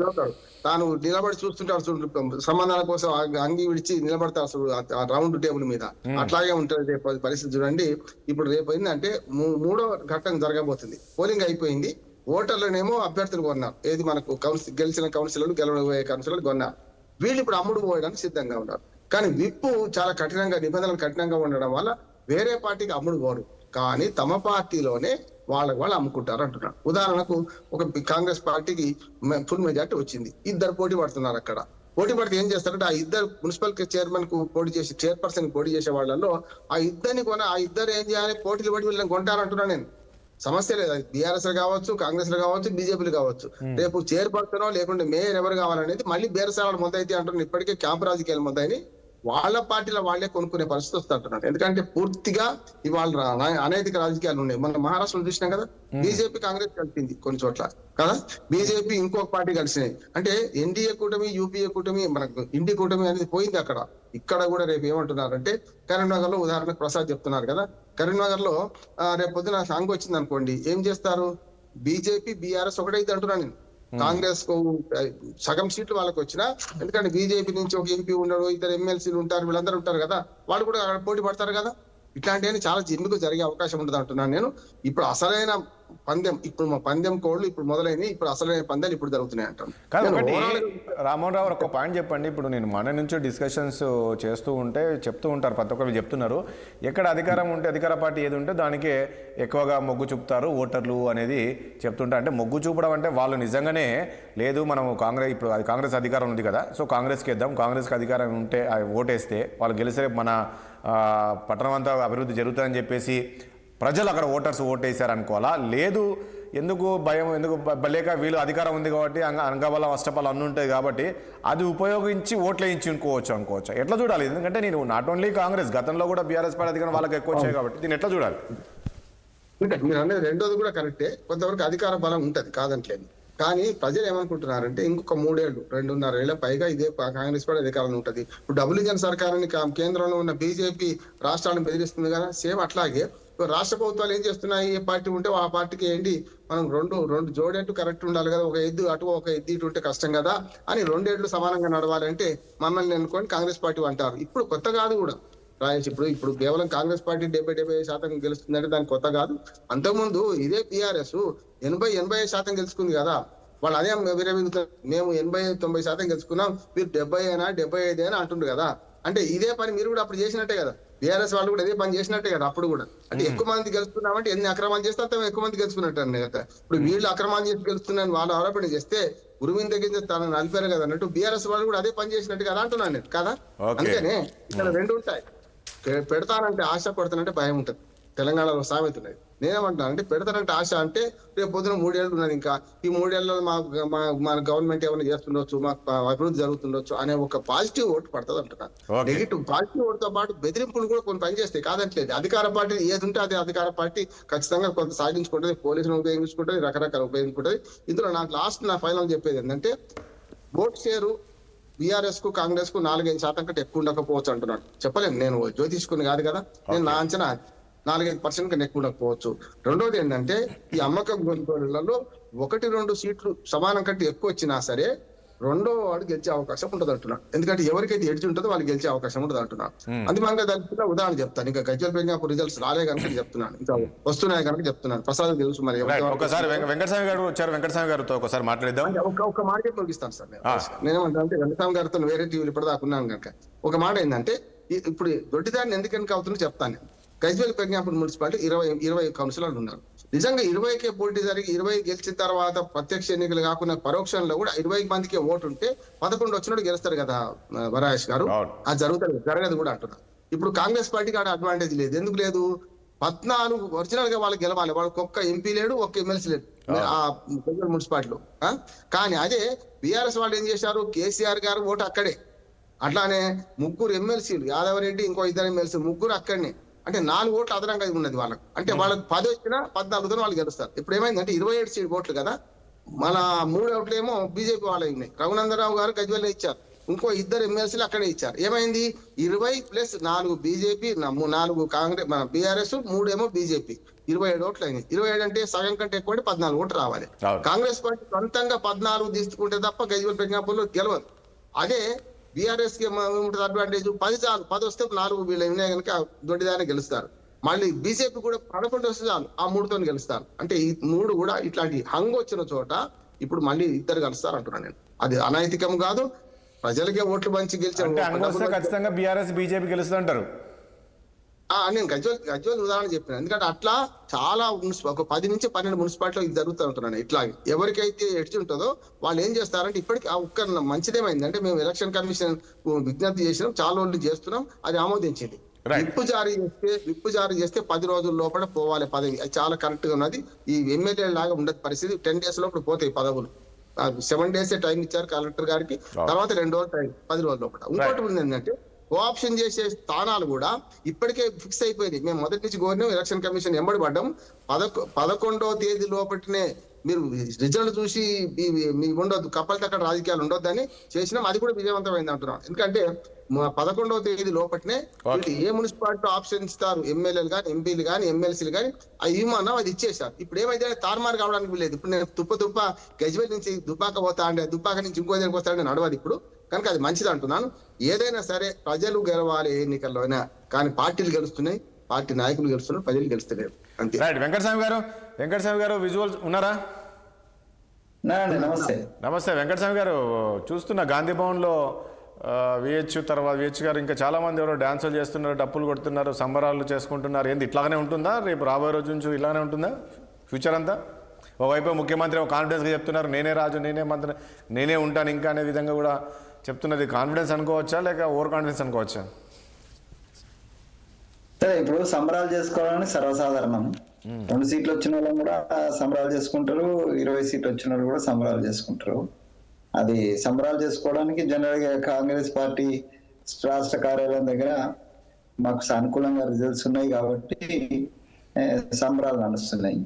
చూస్తాడు తాను నిలబడి చూస్తుంటాడు సంబంధాల కోసం అంగి విడిచి నిలబడతాడు రౌండ్ టేబుల్ మీద. అట్లాగే ఉంటది రేపు పరిస్థితి. చూడండి ఇప్పుడు రేపు ఏంటంటే 3వ ఘట్టం జరగబోతుంది. పోలింగ్ అయిపోయింది, ఓటర్లనేమో అభ్యర్థులు కొన్నారు. ఏది మనకు గెలిచిన కౌన్సిలర్లు గెలవబోయే కౌన్సిలర్లు కొన్నారు. వీళ్ళు ఇప్పుడు అమ్ముడు పోయడానికి సిద్ధంగా ఉన్నారు. కానీ విప్పు చాలా నిబంధనలు కఠినంగా ఉండడం వల్ల వేరే పార్టీకి అమ్ముడు పోరు, కానీ తమ పార్టీలోనే వాళ్ళు అమ్ముకుంటారు అంటున్నారు. ఉదాహరణకు ఒక కాంగ్రెస్ పార్టీకి ఫుల్ మెజార్టీ వచ్చింది, 2 పోటీ పడుతున్నారు. అక్కడ పోటీ పడితే ఏం చేస్తారంటే ఆ 2 మున్సిపల్ చైర్మన్ కు పోటీ చేసి చైర్పర్సన్ పోటీ చేసే వాళ్ళలో ఆ ఇద్దరు ఏం చేయాలి, పోటీలు పడి వీళ్ళని కొంటారంటున్నా నేను. సమస్య లేదు, అది బీఆర్ఎస్ కావచ్చు, కాంగ్రెస్ కావచ్చు, బీజేపీలు కావచ్చు. రేపు చైర్పర్సనో లేకుంటే మేయర్ ఎవరు కావాలనేది మళ్ళీ బేరసాల మొదలైతే అంటున్నారు. ఇప్పటికే క్యాంపు రాజకీయాలు మొదలైన వాళ్ళ పార్టీలో వాళ్ళే కొనుక్కునే పరిస్థితి వస్తుంటున్నారు. ఎందుకంటే పూర్తిగా ఇవాళ అనైతిక రాజకీయాలు ఉన్నాయి. మనం మహారాష్ట్రలో చూసినాం కదా, బీజేపీ కాంగ్రెస్ కలిపింది కొన్ని చోట్ల కదా, బీజేపీ ఇంకొక పార్టీ కలిసినాయి. అంటే ఎన్డీఏ కూటమి, యూపీఏ కూటమి, మనకు ఇండి కూటమి అనేది పోయింది అక్కడ. ఇక్కడ కూడా రేపు ఏమంటున్నారంటే కరీంనగర్ లో ఉదాహరణకు ప్రసాద్ చెప్తున్నారు కదా, కరీంనగర్ లో రేపు పొద్దున సాంగ్ వచ్చింది అనుకోండి, ఏం చేస్తారు, బీజేపీ బీఆర్ఎస్ ఒకటైతే అంటున్నాను నేను. కాంగ్రెస్ కు సగం సీట్లు వాళ్ళకి వచ్చినా, ఎందుకంటే బీజేపీ నుంచి ఒక ఎంపీ ఉన్నాడు, 2 ఎమ్మెల్సీలు ఉంటారు, వీళ్ళందరూ ఉంటారు కదా, వాళ్ళు కూడా పోటీ పడతారు కదా. ఇట్లాంటివన్నీ చాలా ఎందుకు జరిగే అవకాశం ఉంటుంది అంటున్నాను నేను. ఇప్పుడు అసలైన పందెం, ఇప్పుడు మా పందెం కోళ్ళు ఇప్పుడు మొదలైనవి, ఇప్పుడు అసలైన పందాలు ఇప్పుడు జరుగుతున్నాయి అంటాను. కానీ ఒకటి రామ్మోహన్ రావు ఒక పాయింట్ చెప్పండి. ఇప్పుడు నేను మన నుంచి డిస్కషన్స్ చెప్తూ ఉంటారు, ప్రతి ఒక్కరు చెప్తున్నారు, ఎక్కడ అధికారం ఉంటే అధికార పార్టీ ఏది ఉంటే దానికే ఎక్కువగా మొగ్గు చూపుతారు ఓటర్లు అనేది చెప్తుంటారు. అంటే మొగ్గు చూపడం అంటే వాళ్ళు నిజంగానే లేదు మనం ఇప్పుడు కాంగ్రెస్ అధికారం ఉంది కదా, సో కాంగ్రెస్కి ఇద్దాం, కాంగ్రెస్కి అధికారం ఉంటే ఓటేస్తే వాళ్ళు గెలిస్తే మన పట్టణం అంతా అభివృద్ధి జరుగుతుందని చెప్పేసి ప్రజలు అక్కడ ఓటేశారు అనుకోవాలా? లేదు ఎందుకు భయం, ఎందుకు లేక వీళ్ళు అధికారం ఉంది కాబట్టి అంగబలం అష్టబలం అన్నీ ఉంటాయి కాబట్టి అది ఉపయోగించి ఓట్లు వేయించుకోవచ్చు. ఎట్లా చూడాలి? ఎందుకంటే నేను నాట్ ఓన్లీ కాంగ్రెస్, గతంలో కూడా బీఆర్ఎస్ పార్టీ అధికారం వాళ్ళకి ఎక్కువ వచ్చాయి కాబట్టి దీన్ని ఎట్లా చూడాలి? మీరు అనేది రెండోది కూడా కరెక్టే, కొంతవరకు అధికార బలం ఉంటది కాదంటలేదు. కానీ ప్రజలు ఏమనుకుంటున్నారంటే ఇంకొక 3 ఏళ్ళు 2.5 ఏళ్ల పైగా ఇదే కాంగ్రెస్ పార్టీ అధికారంలో ఉంటది. ఇప్పుడు డబుల్ ఇంజన్ సర్కారుని కేంద్రంలో ఉన్న బీజేపీ రాష్ట్రాలను బెదిరిస్తుంది కదా, సేమ్ అట్లాగే రాష్ట్ర ప్రభుత్వాలు ఏం చేస్తున్నాయి, ఏ పార్టీ ఉంటే ఆ పార్టీకి ఏంటి మనం రెండు జోడేట్టు కరెక్ట్ ఉండాలి కదా, ఒక ఎద్దు అటు ఒక ఎద్దు ఇటు ఉంటే కష్టం కదా అని 2 ఏళ్ళు సమానంగా నడవాలంటే మమ్మల్ని అనుకోని కాంగ్రెస్ పార్టీ అంటారు. ఇప్పుడు కొత్త కాదు కూడా రాయచ్చు. ఇప్పుడు కేవలం కాంగ్రెస్ పార్టీ 70-75% గెలుస్తుందంటే దానికి కొత్త కాదు. అంతకుముందు ఇదే బీఆర్ఎస్ 80-85% గెలుచుకుంది కదా, వాళ్ళు అదే విరమిగుతారు, మేము 80-90% గెలుచుకున్నాం, మీరు 70-75 అంటుండ్రు కదా. అంటే ఇదే పని మీరు కూడా అప్పుడు చేసినట్టే కదా, బీఆర్ఎస్ వాళ్ళు కూడా ఇదే పని చేసినట్టే కదా అప్పుడు కూడా. అంటే ఎక్కువ మంది గెలుస్తున్నామంటే ఎన్ని అక్రమాలు చేస్తే అంత ఎక్కువ మంది గెలుచుకున్నట్టు కదా. ఇప్పుడు వీళ్ళు అక్రమాలు చేసి గెలుస్తున్నారని వాళ్ళు ఆరోపణ చేస్తే ఉరిమిన దగ్గర తను నలిపారు కదా అన్నట్టు బీఆర్ఎస్ వాళ్ళు కూడా అదే పని చేసినట్టు కదా అంటున్నాను నేను కదా. అందుకనే ఇక్కడ 2 ఉంటాయి, పెడతానంటే ఆశ, కొడతానంటే భయం ఉంటుంది. తెలంగాణలో సామెత ఉన్నది, నేనేమంటున్నాను అంటే పెడతారంటే ఆశ అంటే రేపు పొద్దున 3 ఏళ్ళు ఉన్నది, ఇంకా ఈ 3 ఏళ్ళలో మన గవర్నమెంట్ ఏమైనా చేస్తుండొచ్చు, మాకు అభివృద్ధి జరుగుతుండొచ్చు అనే ఒక పాజిటివ్ ఓటు పడుతుంది అంటున్నాను. నెగిటివ్ పాజిటివ్ ఓటుతో పాటు బెదిరింపులు కూడా కొన్ని పనిచేస్తాయి, కాదంటలేదు. అధికార పార్టీ ఏది ఉంటే అదే అధికార పార్టీ ఖచ్చితంగా కొంత సాధించుకుంటుంది, పోలీసులను ఉపయోగించుకుంటుంది, రకరకాల ఉపయోగించుకుంటుంది. ఇందులో నాకు లాస్ట్ నా ఫైనల్ చెప్పేది ఏంటంటే ఓట్ షేరు బీఆర్ఎస్ కు కాంగ్రెస్ కు 4-5% కంటే ఎక్కువ ఉండకపోవచ్చు అంటున్నాడు. చెప్పలేము, నేను జ్యోతిష్కుని కాదు కదా, నేను నా అంచనా 4-5% కంటే ఎక్కువ ఉండకపోవచ్చు. రెండోది ఏంటంటే ఈ అమ్మకం కొనుగోళ్లలో 1-2 సీట్లు సమానం కంటే ఎక్కువ వచ్చినా సరే రెండో వాడు గెలిచే అవకాశం ఉంటుంది అంటున్నాడు. ఎందుకంటే ఎవరికైతే ఎడ్జ్ ఉంటుందో వాళ్ళు గెలిచే అవకాశం ఉంటుంది అంటున్నాడు. అందుమంగా దానికి ఉదాహరణ చెప్తాను. ఇంకా గజ్వేల్ పెంచాపు రిజల్ట్స్ రాలే కనుక చెప్తున్నాను, ఇంకా వస్తున్నాయి కనుక చెప్తున్నాను. ప్రసాద్ తెలుసు మరి. ఒకసారి వెంకటస్వామి గారు వచ్చారు, వెంకటస్వామి గారితో ఒకసారి మాట్లాడిద్దాం. ఒక మాట చెప్పి ముగిస్తాను సార్. నేనేమంటా అంటే వెంకటస్వామి గారితో వేరే టీవీలు ఇప్పటిదాకా ఉన్నాను కనుక ఒక మాట ఏంటంటే ఇప్పుడు దొడ్డిదారిని ఎందుకు వెనక అవుతుందో చెప్తాను. గజ్వేల్ పెంచాపు మున్సిపాలిటీ 20 కౌన్సిలర్లు ఉన్నారు. నిజంగా 20కే పోటీ జరిగి 20 గెలిచిన తర్వాత ప్రత్యక్ష ఎన్నికలు కాకుండా పరోక్షంలో కూడా 20 మందికే ఓటు ఉంటే 11 వచ్చినట్టు గెలుస్తారు కదా వరాయేష్ గారు. అది జరగదు కూడా అంటున్నారు. ఇప్పుడు కాంగ్రెస్ పార్టీకి ఆడ అడ్వాంటేజ్ లేదు. ఎందుకు లేదు? 14 ఒరిజినల్ గా వాళ్ళు గెలవాలి. వాళ్ళకి ఒక్క ఎంపీ లేడు, ఒక్క ఎమ్మెల్సీ లేడు ఆ మున్సిపాలిటీలో. కానీ అదే బీఆర్ఎస్ వాళ్ళు ఏం చేశారు, కేసీఆర్ గారు ఓటు అక్కడే, అట్లానే 3 ఎమ్మెల్సీలు, యాదవరెడ్డి ఇంకో 2 ఎమ్మెల్సీ, 3 అక్కడనే. అంటే 4 ఓట్లు అదనంగా ఉన్నది వాళ్ళకి. అంటే వాళ్ళకి 10 వచ్చినా 14తో వాళ్ళు గెలుస్తారు. ఇప్పుడు ఏమైందంటే 27 ఓట్లు కదా, మన 3 ఓట్లు ఏమో బీజేపీ వాళ్ళవి ఉన్నాయి. రఘునందరావు గారు గజ్వేల్ ఇచ్చారు, ఇంకో 2 ఎమ్మెల్సీలు అక్కడే ఇచ్చారు. ఏమైంది? 20+4 బీజేపీ, 4 కాంగ్రెస్, మన బీఆర్ఎస్, 3 ఏమో బీజేపీ. 27 ఓట్లు అయినాయి. 27 అంటే సగం కంటే ఎక్కువ 14 ఓట్లు రావాలి. కాంగ్రెస్ పార్టీ సొంతంగా 14 తీసుకుంటే తప్ప గజ్వేల్ పెంచాపుల్లో గెలవదు. అదే బీఆర్ఎస్ కి ఉంటుంది అడ్వాంటేజ్, 10 చాలు, 10 వస్తే 4 వీళ్ళు ఉన్నాయి కనుక దొడ్డిదాన్ని గెలుస్తారు. మళ్ళీ బీజేపీ కూడా 11 వస్తే చాలు, ఆ 3తో గెలుస్తారు. అంటే ఈ 3 కూడా ఇట్లాంటి హంగు వచ్చిన చోట ఇప్పుడు మళ్ళీ 2 కలుస్తారు అంటున్నాను నేను. అది అనైతికం కాదు, ప్రజలకే ఓట్లు పంచి గెలిచారు. ఖచ్చితంగా బీఆర్ఎస్ బీజేపీ గెలుస్తుంది అంటారు. నేను గజ్వేల్ ఉదాహరణ చెప్పాను. ఎందుకంటే అట్లా చాలా ఒక 10-12 మున్సిపాలిటీలో ఇది జరుగుతూ ఉంటున్నాను. ఇట్లా ఎవరికైతే ఎడ్జ్ ఉంటుందో వాళ్ళు ఏం చేస్తారంటే ఇప్పటికి ఆ ఒక్క మంచిదేమైందంటే మేము ఎలక్షన్ కమిషన్ విజ్ఞప్తి చేసినాం, చాలా రోజులు చేస్తున్నాం, అది ఆమోదించింది. విప్పు జారీ చేస్తే 10 రోజుల లోపల పోవాలి పదవి. అది చాలా కరెక్ట్ గా ఉన్నది. ఈ ఎమ్మెల్యే లాగా ఉండదు పరిస్థితి. 10 days లోపల పోతాయి పదవులు. 7 days టైం ఇచ్చారు కలెక్టర్ గారికి, తర్వాత 2 రోజులు టైం, 10 రోజుల లోపల. ఇంకోటి ఉంది ఏంటంటే కోఆప్షన్ చేసే స్థానాలు కూడా ఇప్పటికే ఫిక్స్ అయిపోయింది. మేము మొదటి నుంచి కోరినాం, ఎలక్షన్ కమిషన్ ఎంబడి పడ్డాం. 11వ తేదీ లోపటినే మీరు రిజల్ట్ చూసి మీ ఉండొద్దు, కప్పలతో అక్కడ రాజకీయాలు ఉండొద్దని చేసినాం. అది కూడా విజయవంతమైంది అంటున్నాం. ఎందుకంటే 11వ తేదీ లోపటినే ఏ మున్సిపాలిటీ ఆప్షన్ ఇస్తారు, ఎమ్మెల్యేలు కానీ, ఎంపీలు కానీ, ఎమ్మెల్సీలు కానీ, అది ఇవ్వమన్నా అది ఇచ్చేసారు. ఇప్పుడు ఏమైతే తారుమారు కావడానికి లేదు. ఇప్పుడు నేను తుప్ప గజ్వేల్ నుంచి దుబ్బాక పోతా అంటే దుబ్బాక నుంచి ఇంకో దగ్గరికి వస్తా అంటే నడవదు ఇప్పుడు. కనుక అది మంచిది అంటున్నాను. ఏదైనా సరే ప్రజలు గెలవాలి ఎన్నికల్లో అయినా, కానీ పార్టీలు గెలుస్తున్నాయి, పార్టీ నాయకులు గెలుస్తున్నారు, ప్రజలు గెలుస్తలేరు అంతే. వెంకటస్వామి గారు విజువల్ ఉన్నారా? నమస్తే వెంకటస్వామి గారు. చూస్తున్న గాంధీ భవన్ లో విహెచ్ గారు ఇంకా చాలా మంది ఎవరో డాన్సులు చేస్తున్నారు, డప్పులు కొడుతున్నారు, సంబరాలు చేసుకుంటున్నారు. ఏంది ఇట్లాగనే ఉంటుందా? రేపు రాబోయే రోజు నుంచి ఇలానే ఉంటుందా ఫ్యూచర్ అంతా? ఒకవైపు ముఖ్యమంత్రి కాన్ఫిడెన్స్గా చెప్తున్నారు, నేనే రాజు, నేనే మంత్రి, నేనే ఉంటాను ఇంకా అనే విధంగా కూడా చెప్తున్నది. కాన్ఫిడెన్స్ అనుకోవచ్చా లేక ఓవర్ కాన్ఫిడెన్స్ అనుకోవచ్చా? సరే, ఇప్పుడు సంబరాలు చేసుకోవడానికి సర్వసాధారణం. 2 సీట్లు వచ్చిన వాళ్ళు కూడా సంబరాలు చేసుకుంటారు, 20 సీట్లు వచ్చిన వాళ్ళు కూడా సంబరాలు చేసుకుంటారు. అది సంబరాలు చేసుకోవడానికి జనరల్ గా కాంగ్రెస్ పార్టీ రాష్ట్ర కార్యాలయం దగ్గర మాకు సానుకూలంగా రిజల్ట్స్ ఉన్నాయి కాబట్టి సంబరాలు నడుస్తున్నాయి.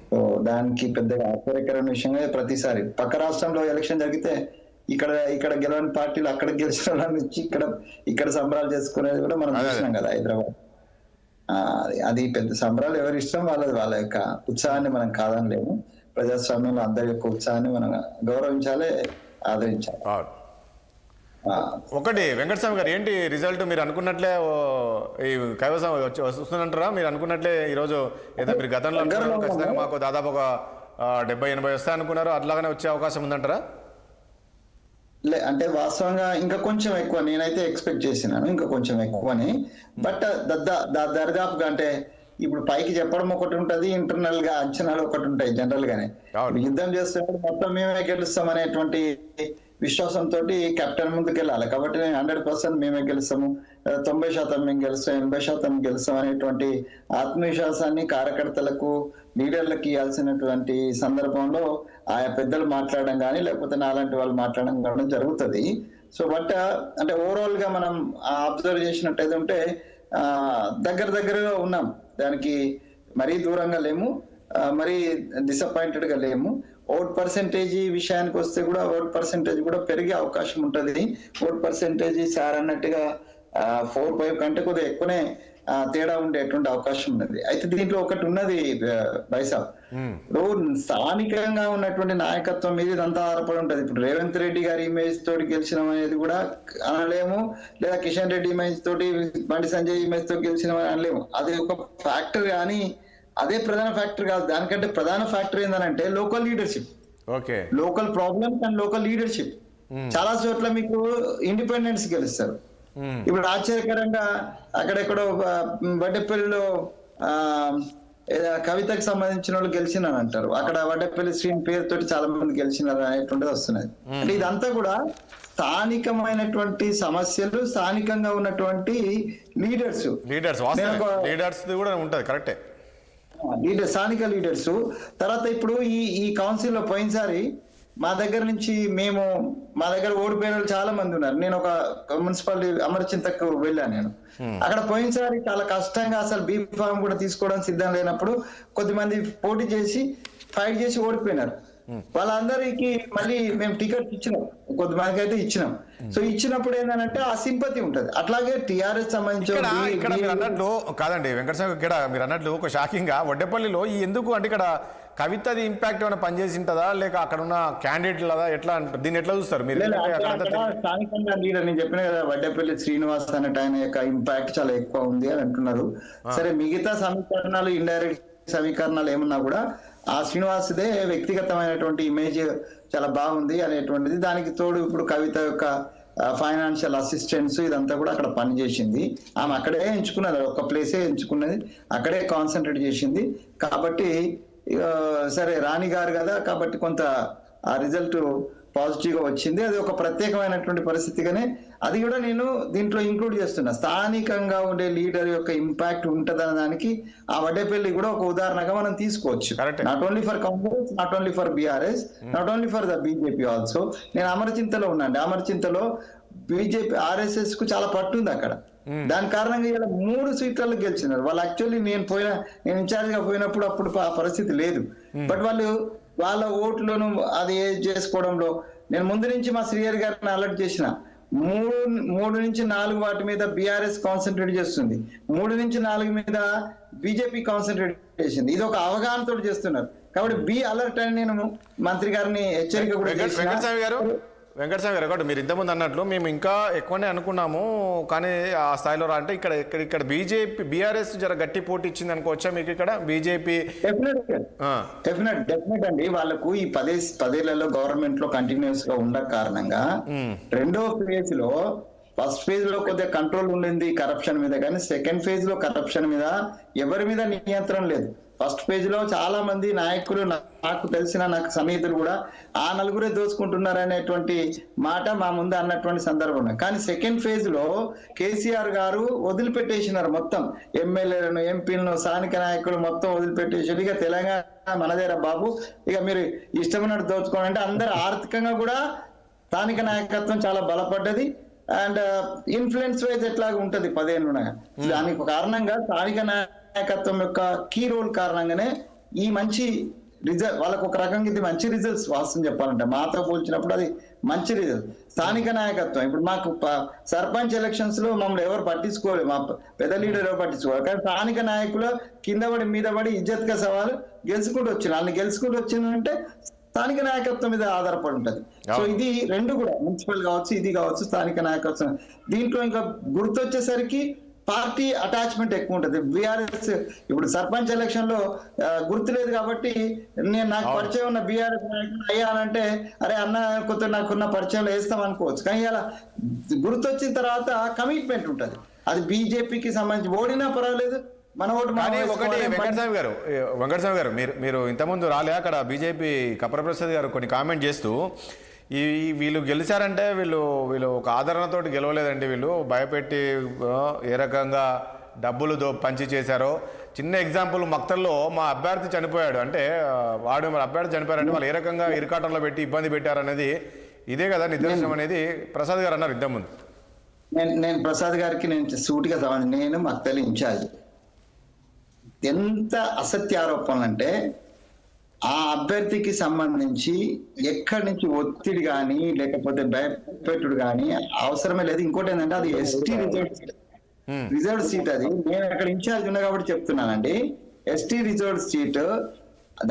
సో దానికి పెద్దగా ఆశ్చర్యకరమైన విషయంగా ప్రతిసారి పక్క రాష్ట్రంలో ఎలక్షన్ జరిగితే ఇక్కడ గెలవని పార్టీలు అక్కడ గెలిచిన వాళ్ళ నుంచి ఇక్కడ సంబరాలు చేసుకునేది కూడా మనం చూసినాం కదా హైదరాబాద్. అది పెద్ద సంబరాలు ఎవరి ఇష్టం వాళ్ళ యొక్క ఉత్సాహాన్ని మనం కాదనలేము. ప్రజాస్వామ్యంలో అందరి యొక్క ఉత్సాహాన్ని మనం గౌరవించాలి, ఆదరించాలి. ఒకటి వెంకటస్వామి గారు, ఏంటి రిజల్ట్ మీరు అనుకున్నట్లే ఈ కైవసం వస్తుందంటారా? మీరు అనుకున్నట్లే ఈరోజు ఏదో మీరు గతంలో అనుకున్నారు ఖచ్చితంగా మాకు దాదాపు ఒక 70-80 వస్తాయి అనుకున్నారు, అట్లాగనే వచ్చే అవకాశం ఉందంటారా? అంటే వాస్తవంగా ఇంకా కొంచెం ఎక్కువ నేనైతే ఎక్స్పెక్ట్ చేసినాను, ఇంకా కొంచెం ఎక్కువని. బట్ దర్దాపుగా అంటే ఇప్పుడు పైకి చెప్పడం ఒకటి ఉంటది, ఇంటర్నల్ గా అంచనాలు ఒకటి ఉంటాయి. జనరల్ గానే యుద్ధం చేస్తున్నప్పుడు మొత్తం మేమే గెలుస్తాం అనేటువంటి విశ్వాసంతో కెప్టెన్ ముందుకు వెళ్ళాలి. కాబట్టి నేను 100% మేమే గెలుస్తాము, 90% మేము గెలుస్తాం, 80% గెలుస్తాం అనేటువంటి ఆత్మవిశ్వాసాన్ని కార్యకర్తలకు లీడర్లకు ఇవ్వాల్సినటువంటి సందర్భంలో ఆయా పెద్దలు మాట్లాడడం కానీ లేకపోతే నాలాంటి వాళ్ళు మాట్లాడడం కానీ జరుగుతుంది. సో బట్ అంటే ఓవరాల్ గా మనం అబ్జర్వ్ చేసినట్టయితే ఉంటే దగ్గరగా ఉన్నాం, దానికి మరీ దూరంగా లేము, మరీ డిసప్పాయింటెడ్ గా లేము. ఓట్ పర్సెంటేజ్ విషయానికి వస్తే కూడా ఓట్ పర్సెంటేజ్ కూడా పెరిగే అవకాశం ఉంటుంది. ఓట్ పర్సెంటేజ్ సార్ అన్నట్టుగా 4-5 కంటే కొద్దిగా ఎక్కువనే తేడా ఉండేటువంటి అవకాశం ఉన్నది. అయితే దీంట్లో ఒకటి ఉన్నది బైసాబ్, ఇప్పుడు స్థానికంగా ఉన్నటువంటి నాయకత్వం మీద ఇదంతా ఆధారపడి ఉంటది. ఇప్పుడు రేవంత్ రెడ్డి గారి ఇమేజ్ తోటి గెలిచిన అనేది కూడా అనలేము, లేదా కిషన్ రెడ్డి ఇమేజ్ తోటి బండి సంజయ్ ఇమేజ్ తోటి గెలిచిన అనలేము. అది ఒక ఫ్యాక్టర్ కానీ అదే ప్రధాన ఫ్యాక్టర్ కాదు. దానికంటే ప్రధాన ఫ్యాక్టర్ ఏంటంటే local leadership, local problems and local leadership. చాలా చోట్ల మీకు ఇండిపెండెన్స్ గెలుస్తారు. ఇప్పుడు ఆశ్చర్యకరంగా అక్కడెక్కడో వడ్డేపల్లిలో కవితకు సంబంధించిన వాళ్ళు గెలిచినారు అంటారు, అక్కడ వడ్డేపల్లి శ్రీని పేరుతోటి చాలా మంది గెలిచినారు అనేటువంటిది వస్తున్నది. అంటే ఇదంతా కూడా స్థానికమైనటువంటి సమస్యలు, స్థానికంగా ఉన్నటువంటి లీడర్స్ కూడా ఉంటుంది. కరెక్టే, స్థానిక లీడర్స్. తర్వాత ఇప్పుడు ఈ కౌన్సిల్ లో పోయినసారి మా దగ్గర ఓడిపోయిన వాళ్ళు చాలా మంది ఉన్నారు. నేను ఒక మున్సిపాలిటీ అమరచింతకు వెళ్ళాను. నేను అక్కడ పోయినసారి చాలా కష్టంగా అసలు బీ ఫామ్ కూడా తీసుకోవడం సిద్ధం లేనప్పుడు కొద్దిమంది పోటీ చేసి ఫైట్ చేసి ఓడిపోయినారు. వాళ్ళందరికి మళ్ళీ మేము టికెట్ ఇచ్చినాం, కొద్దిమందికి అయితే ఇచ్చినాం. సో ఇచ్చినప్పుడు ఏంటంటే ఆ సింపతి ఉంటది. అట్లాగే టిఆర్ఎస్ సంబంధించి ఇక్కడ మీరు అన్నట్లు కాదండి వెంకటస్వామి, ఇక్కడ మీరు అన్నట్లు ఒక షాకింగ్ గా వడ్డేపల్లిలో ఈ ఎందుకు అంటే ఇక్కడ కవితది ఇంపాక్ట్ ఏమైనా పనిచేసి ఉంటుందా, లేక అక్కడ ఉన్న క్యాండిడేట్ లేదా ఎట్లా దీన్ని ఎట్లా చూస్తారు మీరు? స్థానికంగా లీడర్ నేను చెప్పిన కదా, వడ్డేపల్లి శ్రీనివాస్ అన్నట్టు ఆయన యొక్క ఇంపాక్ట్ చాలా ఎక్కువ ఉంది అని అంటున్నారు. సరే మిగతా సమీకరణాలు ఇండైరెక్ట్ సమీకరణాలు ఏమన్నా కూడా ఆ శ్రీనివాస్దే వ్యక్తిగతమైనటువంటి ఇమేజ్ చాలా బాగుంది అనేటువంటిది. దానికి తోడు ఇప్పుడు కవిత యొక్క ఫైనాన్షియల్ అసిస్టెంట్స్ ఇదంతా కూడా అక్కడ పనిచేసింది. ఆమె అక్కడే ఎంచుకున్నది, ఒక ప్లేసే ఎంచుకున్నది, అక్కడే కాన్సన్ట్రేట్ చేసింది. కాబట్టి సరే రాణి గారు కదా, కాబట్టి కొంత ఆ రిజల్ట్ పాజిటివ్ గా వచ్చింది. అది ఒక ప్రత్యేకమైనటువంటి పరిస్థితిగానే అది కూడా నేను దీంట్లో ఇంక్లూడ్ చేస్తున్నా. స్థానికంగా ఉండే లీడర్ యొక్క ఇంపాక్ట్ ఉంటదన్న దానికి ఆ వడ్డేపల్లి కూడా ఒక ఉదాహరణగా మనం తీసుకోవచ్చు. Not only for Congress, not only for BRS, not only for the BJP also. నేను అమరచింతలో ఉన్నాను. అమరచింతలో బీజేపీ ఆర్ఎస్ఎస్ కు చాలా పట్టుంది అక్కడ. దాని కారణంగా ఇలా 3 సీట్లలో గెలిచినారు వాళ్ళు. యాక్చువల్లీ నేను ఇన్ఛార్జ్ గా పోయినప్పుడు అప్పుడు ఆ పరిస్థితి లేదు. బట్ వాళ్ళు వాళ్ళ ఓట్లను అది చేసుకోవడంలో నేను ముందు నుంచి మా శ్రీహరి గారిని అలర్ట్ చేసిన. 3 నుంచి 4 వాటి మీద బీఆర్ఎస్ కాన్సన్ట్రేట్ చేస్తుంది, 3 నుంచి 4 మీద బీజేపీ కాన్సన్ట్రేట్ చేసింది. ఇది ఒక అవగాహనతో చేస్తున్నారు. కాబట్టి బి అలర్ట్ అని నేను మంత్రి గారిని హెచ్చరిక కూడా చేసిన. వెంకటస్వామి గారు ఒకటి మీరు ఇంతకుముందు అన్నట్లు మేము ఇంకా ఎక్కువనే అనుకున్నాము, కానీ ఆ స్థాయిలో అంటే ఇక్కడ బీజేపీ బీఆర్ఎస్ జర గట్టి పోటీ ఇచ్చింది అనుకోవచ్చా మీకు? ఇక్కడ బీజేపీ డెఫినెట్ అండి. వాళ్ళకు ఈ 10 ఏళ్లలో గవర్నమెంట్ లో కంటిన్యూస్ గా ఉన్న కారణంగా రెండో ఫేజ్ లో, ఫస్ట్ ఫేజ్ లో కొద్దిగా కంట్రోల్ ఉండింది కరప్షన్ మీద, కానీ సెకండ్ ఫేజ్ లో కరప్షన్ మీద ఎవరి మీద నియంత్రణ లేదు. ఫస్ట్ పేజ్ లో చాలా మంది నాయకులు, నాకు తెలిసిన నాకు సన్నిహితులు కూడా ఆ నలుగురే దోచుకుంటున్నారు అనేటువంటి మాట మా ముందు అన్నటువంటి సందర్భం. కానీ సెకండ్ ఫేజ్ లో కేసీఆర్ గారు వదిలిపెట్టేసినారు మొత్తం ఎమ్మెల్యేలను, ఎంపీలను, స్థానిక నాయకులు మొత్తం వదిలిపెట్టేసి ఇక తెలంగాణ మనదేరా బాబు, ఇక మీరు ఇష్టమైనట్టు దోచుకోండి అంటే అందరు ఆర్థికంగా కూడా స్థానిక నాయకత్వం చాలా బలపడ్డది. అండ్ ఇన్ఫ్లుయెన్స్ వైజ్ ఎట్లాగా ఉంటది 10 ఏళ్ళుగా. దానికి కారణంగా స్థానిక నాయకత్వం యొక్క కీ రోల్ కారణంగానే ఈ మంచి రిజల్ట్ వాళ్ళకు ఒక రకంగా ఇది మంచి రిజల్ట్స్ వాస్తవం చెప్పాలంటే మాతో పోల్చినప్పుడు అది మంచి రిజల్ట్. స్థానిక నాయకత్వం ఇప్పుడు మాకు సర్పంచ్ ఎలక్షన్స్ లో మమ్మల్ని ఎవరు పట్టించుకోలేదు, మా పెద్ద లీడర్ ఎవరు పట్టించుకోవాలి. కానీ స్థానిక నాయకులు కింద పడి మీద పడి ఇజ్జత్ గా సవాలు గెలుచుకుంటూ వచ్చిన వాళ్ళని గెలుచుకుంటూ వచ్చిందంటే స్థానిక నాయకత్వం మీద ఆధారపడి ఉంటది. సో ఇది రెండు కూడా మున్సిపల్ కావచ్చు, ఇది కావచ్చు, స్థానిక నాయకత్వం. దీంట్లో ఇంకా గుర్తొచ్చేసరికి పార్టీ అటాచ్మెంట్ ఎక్కువ ఉంటది. బీఆర్ఎస్ ఇప్పుడు సర్పంచ్ ఎలక్షన్ లో గుర్తు లేదు కాబట్టి నాకు పరిచయం ఉన్న బీఆర్ఎస్ నాయకుడు అయ్యానంటే అరే అన్న కొత్త నాకున్న పరిచయంలో వేస్తాం అనుకోవచ్చు. కానీ ఇలా గుర్తొచ్చిన తర్వాత కమిట్మెంట్ ఉంటది. అది బీజేపీకి సంబంధించి ఓడినా పర్వాలేదు, మన ఓటు. ఒకటి వెంకటస్వామి గారు మీరు ఇంతకుముందు రాలే అక్కడ బీజేపీ కప్రప్రసాద్ గారు కొన్ని కామెంట్ చేస్తూ ఈ వీళ్ళు గెలిచారంటే వీళ్ళు ఒక ఆదరణతోటి గెలవలేదండి. వీళ్ళు భయపెట్టి ఏ రకంగా డబ్బులు పంచి చేశారో. చిన్న ఎగ్జాంపుల్, మక్తల్లో మా అభ్యర్థి చనిపోయాడు అంటే వాడు అభ్యర్థి చనిపోయారంటే వాళ్ళు ఏ రకంగా ఇరుకాటంలో పెట్టి ఇబ్బంది పెట్టారనేది ఇదే కదా నిదర్శనం అనేది ప్రసాద్ గారు అన్నారు ఇంతకుముందు. నేను ప్రసాద్ గారికి నేను సూటిగా సమాధానం, నేను మక్తలి ఇన్ఛార్జ్. ఎంత అసత్య ఆరోపణలు అంటే ఆ అభ్యర్థికి సంబంధించి ఎక్కడి నుంచి ఒత్తిడి కానీ లేకపోతే భయపెట్టుడు కానీ అవసరమే లేదు. ఇంకోటి ఏంటంటే అది ఎస్టీ రిజర్వ్ సీట్. అది నేను అక్కడ ఇన్ఛార్జ్ ఉన్నా కాబట్టి చెప్తున్నానండి. ఎస్టీ రిజర్వ్ సీట్,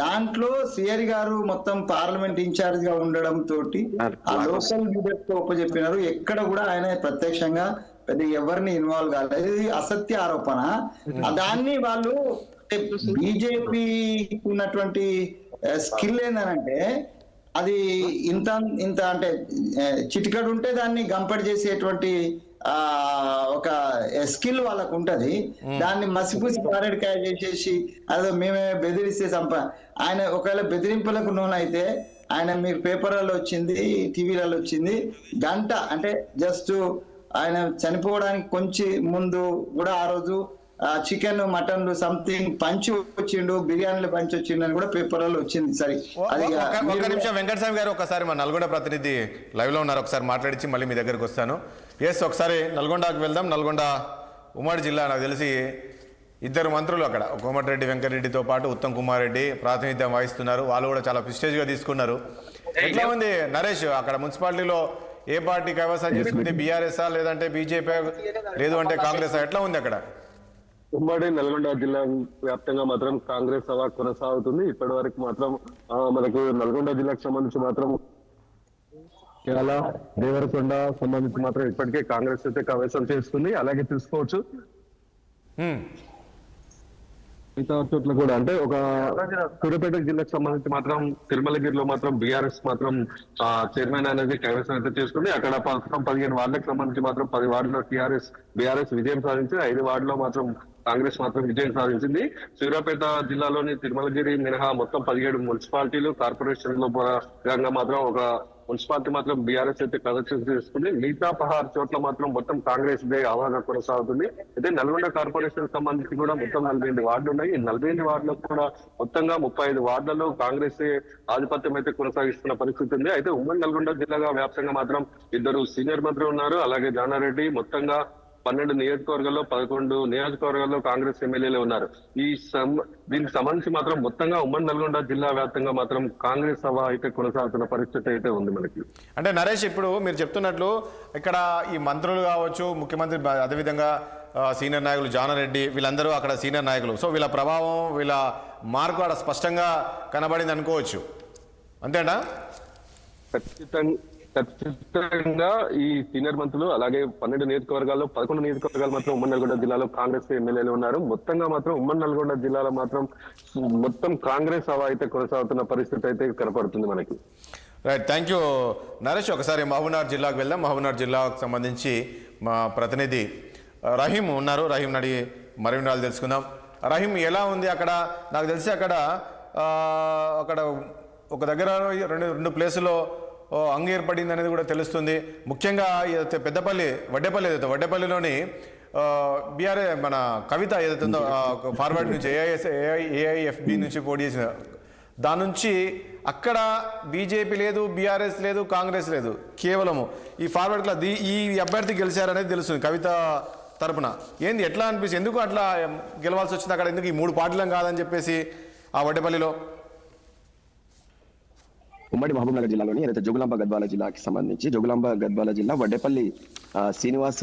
దాంట్లో సిఆర్ గారు మొత్తం పార్లమెంట్ ఇన్ఛార్జ్ గా ఉండడం తోటి ఆ లోకల్ లీడర్స్ తో ఒప్పచెప్పినారు. ఎక్కడ కూడా ఆయన ప్రత్యక్షంగా పెద్ద ఎవరిని ఇన్వాల్వ్ కాలేదు. ఇది అసత్య ఆరోపణ. దాన్ని వాళ్ళు బీజేపీకి ఉన్నటువంటి స్కిల్ ఏంటంటే అది ఇంత అంటే చిటికడు ఉంటే దాన్ని గంపడి చేసేటువంటి ఒక స్కిల్ వాళ్ళకు ఉంటది. దాన్ని మసిపూసి పారేడుకాయ చేసేసి అదో మేమే బెదిరిస్తే ఆయన ఒకవేళ బెదిరింపులకు నూనె ఆయన మీరు పేపర్లలో వచ్చింది, టీవీలలో వచ్చింది, గంట అంటే జస్ట్ ఆయన చనిపోవడానికి కొంచెం ముందు కూడా ఆ రోజు చికెన్ మటన్లు సంథింగ్ పంచి వచ్చిండు, బిర్యానీలు పంచి వచ్చిండు అని కూడా పేపర్లలో వచ్చింది. సరే ఒక నిమిషం వెంకటస్వామి గారు, ఒకసారి మా నల్గొండ ప్రతినిధి లైవ్ లో ఉన్నారు, ఒకసారి మాట్లాడించి మళ్ళీ మీ దగ్గరకు వస్తాను. ఎస్, ఒకసారి నల్గొండకు వెళ్దాం. నల్గొండ ఉమ్మడి జిల్లా, నాకు తెలిసి ఇద్దరు మంత్రులు అక్కడ, కోమటిరెడ్డి వెంకటరెడ్డితో పాటు ఉత్తమ్ కుమార్ రెడ్డి ప్రాతినిధ్యం వహిస్తున్నారు. వాళ్ళు కూడా చాలా ప్రిస్టేజ్గా తీసుకున్నారు. ఎట్లా ఉంది నరేష్, అక్కడ మున్సిపాలిటీలో ఏ పార్టీ కైవసం చేసుకుంది? బీఆర్ఎస్ లేదంటే బీజేపీ, లేదు అంటే కాంగ్రెస్? ఎట్లా ఉంది అక్కడ? ఉమ్మడి నల్గొండ జిల్లా వ్యాప్తంగా మాత్రం కాంగ్రెస్ హవా కొనసాగుతుంది. ఇప్పటి వరకు మాత్రం మనకు నల్గొండ జిల్లాకు సంబంధించి మాత్రం కేరళ దేవరకొండ సంబంధించి మాత్రం ఇప్పటికే కాంగ్రెస్ అయితే కైవసం చేస్తుంది. అలాగే చూసుకోవచ్చు మిగతా చోట్ల కూడా, అంటే ఒక సూర్యాపేట జిల్లాకు సంబంధించి మాత్రం తిరుమలగిరిలో మాత్రం బీఆర్ఎస్ మాత్రం చైర్మన్ అనేది కైవసం అయితే చేసుకుంది. అక్కడ 15 వార్డులకు సంబంధించి మాత్రం 10 వార్డులో బీఆర్ఎస్ విజయం సాధించి 5 వార్డులో మాత్రం కాంగ్రెస్ మాత్రం విజయం సాధించింది. సూర్యాపేట జిల్లాలోని తిరుమలగిరి మినహా మొత్తం 17 మున్సిపాలిటీలు, కార్పొరేషన్ లో భాగంగా మాత్రం ఒక మున్సిపాలిటీ మాత్రం బీఆర్ఎస్ అయితే కలెక్షన్ చేసుకుంది. మిగతా 16 చోట్ల మాత్రం మొత్తం కాంగ్రెస్ దే ఆవాహన కొనసాగుతుంది. అయితే నల్గొండ కార్పొరేషన్ సంబంధించి కూడా మొత్తం 48 వార్డులు ఉన్నాయి. ఈ 48 వార్డులకు కూడా మొత్తంగా 35 వార్డులలో కాంగ్రెస్ ఆధిపత్యం అయితే కొనసాగిస్తున్న పరిస్థితి ఉంది. అయితే ఉమ్మడి నల్గొండ జిల్లాగా వ్యాప్తంగా మాత్రం 2 సీనియర్ మంత్రులు ఉన్నారు. అలాగే జానారెడ్డి. మొత్తంగా 12 నియోజకవర్గాల్లో 11 నియోజకవర్గాల్లో కాంగ్రెస్ ఎమ్మెల్యేలు ఉన్నారు. దీనికి సంబంధించి మాత్రం మొత్తంగా ఉమ్మడి నల్గొండ జిల్లా వ్యాప్తంగా మాత్రం కాంగ్రెస్ సభ అయితే కొనసాగుతున్న పరిస్థితి అయితే ఉంది మనకి. అంటే నరేష్, ఇప్పుడు మీరు చెప్తున్నట్లు ఇక్కడ ఈ మంత్రులు కావచ్చు, ముఖ్యమంత్రి, అదేవిధంగా సీనియర్ నాయకులు జానారెడ్డి, వీళ్ళందరూ అక్కడ సీనియర్ నాయకులు. సో వీళ్ళ ప్రభావం, వీళ్ళ మార్కు అక్కడ స్పష్టంగా కనబడింది అనుకోవచ్చు, అంతేనా? ఖచ్చితంగా ఈ సీనియర్ మంత్రులు అలాగే 12 నియోజకవర్గాల్లో 11 నియోజకవర్గాలు మాత్రం ఉమ్మడి నల్గొండ జిల్లాలో కాంగ్రెస్ ఎమ్మెల్యేలు ఉన్నారు. మొత్తంగా మాత్రం ఉమ్మడి నల్గొండ జిల్లాలో మాత్రం మొత్తం కాంగ్రెస్ హవా అయితే కొనసాగుతున్న పరిస్థితి అయితే కనపడుతుంది మనకి. Right, thank you Naresh. ఒకసారి మహబూబ్నగర్ జిల్లాకు వెళ్దాం. మహబూబ్నగర్ జిల్లాకు సంబంధించి మా ప్రతినిధి రహీం ఉన్నారు. రహీం అడిగి మరిన్ని వివరాలు తెలుసుకుందాం. రహీం, ఎలా ఉంది అక్కడ? నాకు తెలిసి అక్కడ ఒక దగ్గర రెండు ప్లేసులో అంగు ఏర్పడింది అనేది కూడా తెలుస్తుంది. ముఖ్యంగా వడ్డేపల్లిలోని బీఆర్ఏ మన కవిత ఏదైతే ఉందో ఫార్వర్డ్ నుంచి ఏఐఎఫ్బి నుంచి పోటీ చేసిన దాని నుంచి అక్కడ బీజేపీ లేదు, బీఆర్ఎస్ లేదు, కాంగ్రెస్ లేదు, కేవలము ఈ ఫార్వర్డ్ క్లాస్ ఈ అభ్యర్థి గెలిచారనేది తెలుస్తుంది కవిత తరపున. ఏంది, ఎట్లా అనిపిస్తుంది? ఎందుకు అట్లా గెలవాల్సి వచ్చింది అక్కడ? ఎందుకు ఈ 3 పార్టీలం కాదని చెప్పేసి ఆ వడ్డేపల్లిలో? ఉమ్మడి మహబూబ్నగర్ జిల్లాలోని ఏదైతే జోగులాంబ గద్వాల జిల్లాకి సంబంధించి జోగులాంబ గద్వాల జిల్లా వడ్డేపల్లి శ్రీనివాస్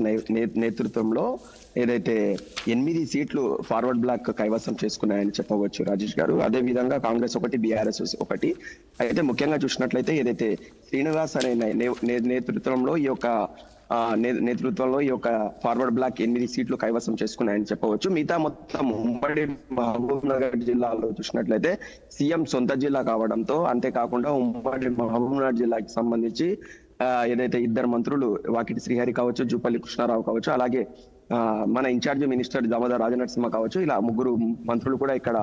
నేతృత్వంలో ఏదైతే 8 సీట్లు ఫార్వర్డ్ బ్లాక్ కైవసం చేసుకున్నాయని చెప్పవచ్చు రాజేష్ గారు. అదే విధంగా కాంగ్రెస్ 1, బీఆర్ఎస్ 1. అయితే ముఖ్యంగా చూసినట్లయితే ఏదైతే శ్రీనివాస్ అనే నేతృత్వంలో ఈ యొక్క ఫార్వర్డ్ బ్లాక్ 8 సీట్లు కైవసం చేసుకున్నాయని చెప్పవచ్చు. మిగతా మొత్తం ఉమ్మడి మహబూబ్ నగర్ జిల్లాలో చూసినట్లయితే సీఎం సొంత జిల్లా కావడంతో, అంతేకాకుండా ఉమ్మడి మహబూబ్ నగర్ జిల్లాకి సంబంధించి ఏదైతే 2 మంత్రులు వాకిటి శ్రీహరి కావచ్చు, జూపల్లి కృష్ణారావు కావచ్చు, అలాగే మన ఇన్ఛార్జ్ మినిస్టర్ దామోదర్ రాజనరసింహ కావచ్చు, ఇలా 3 మంత్రులు కూడా ఇక్కడ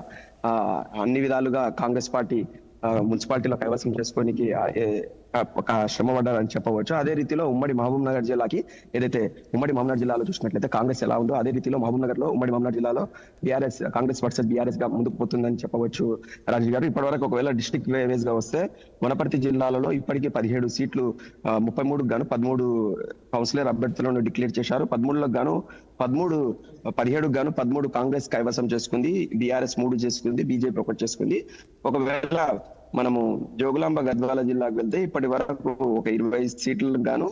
అన్ని విధాలుగా కాంగ్రెస్ పార్టీ మున్సిపాలిటీలో కైవసం చేసుకోనికి శ్రమ పడ్డారని చెప్పవచ్చు. అదే రీతిలో ఉమ్మడి మహబూబ్ నగర్ జిల్లాకి ఏదైతే ఉమ్మడి మహబూబ్ నగర్ జిల్లాలో చూసినట్లయితే కాంగ్రెస్ ఎలా ఉందో అదే రీతిలో మహబూబ్ నగర్ లో ఉమ్మడి మహబూబ్ నగర్ జిల్లాలో కాంగ్రెస్ వర్సెస్ బీఆర్ఎస్ గా ముందుకు పోతుందని చెప్పవచ్చు. రాజీవ్ గారు, ఇప్పటి వరకు ఒకవేళ డిస్ట్రిక్ట్ వైజ్ గా వస్తే వనపర్తి జిల్లాలలో ఇప్పటికీ 17 సీట్లు 33 గాను 13 కౌన్సిలర్ అభ్యర్థులను డిక్లేర్ చేశారు. 17 గాను 13 కాంగ్రెస్ కైవసం చేసుకుంది, బీఆర్ఎస్ 3 చేసుకుంది, బీజేపీ 1 చేసుకుంది. ఒకవేళ మనము జోగులాంబ గద్వాల జిల్లాకు వెళ్తే ఇప్పటి వరకు ఒక 20 సీట్లకు గాను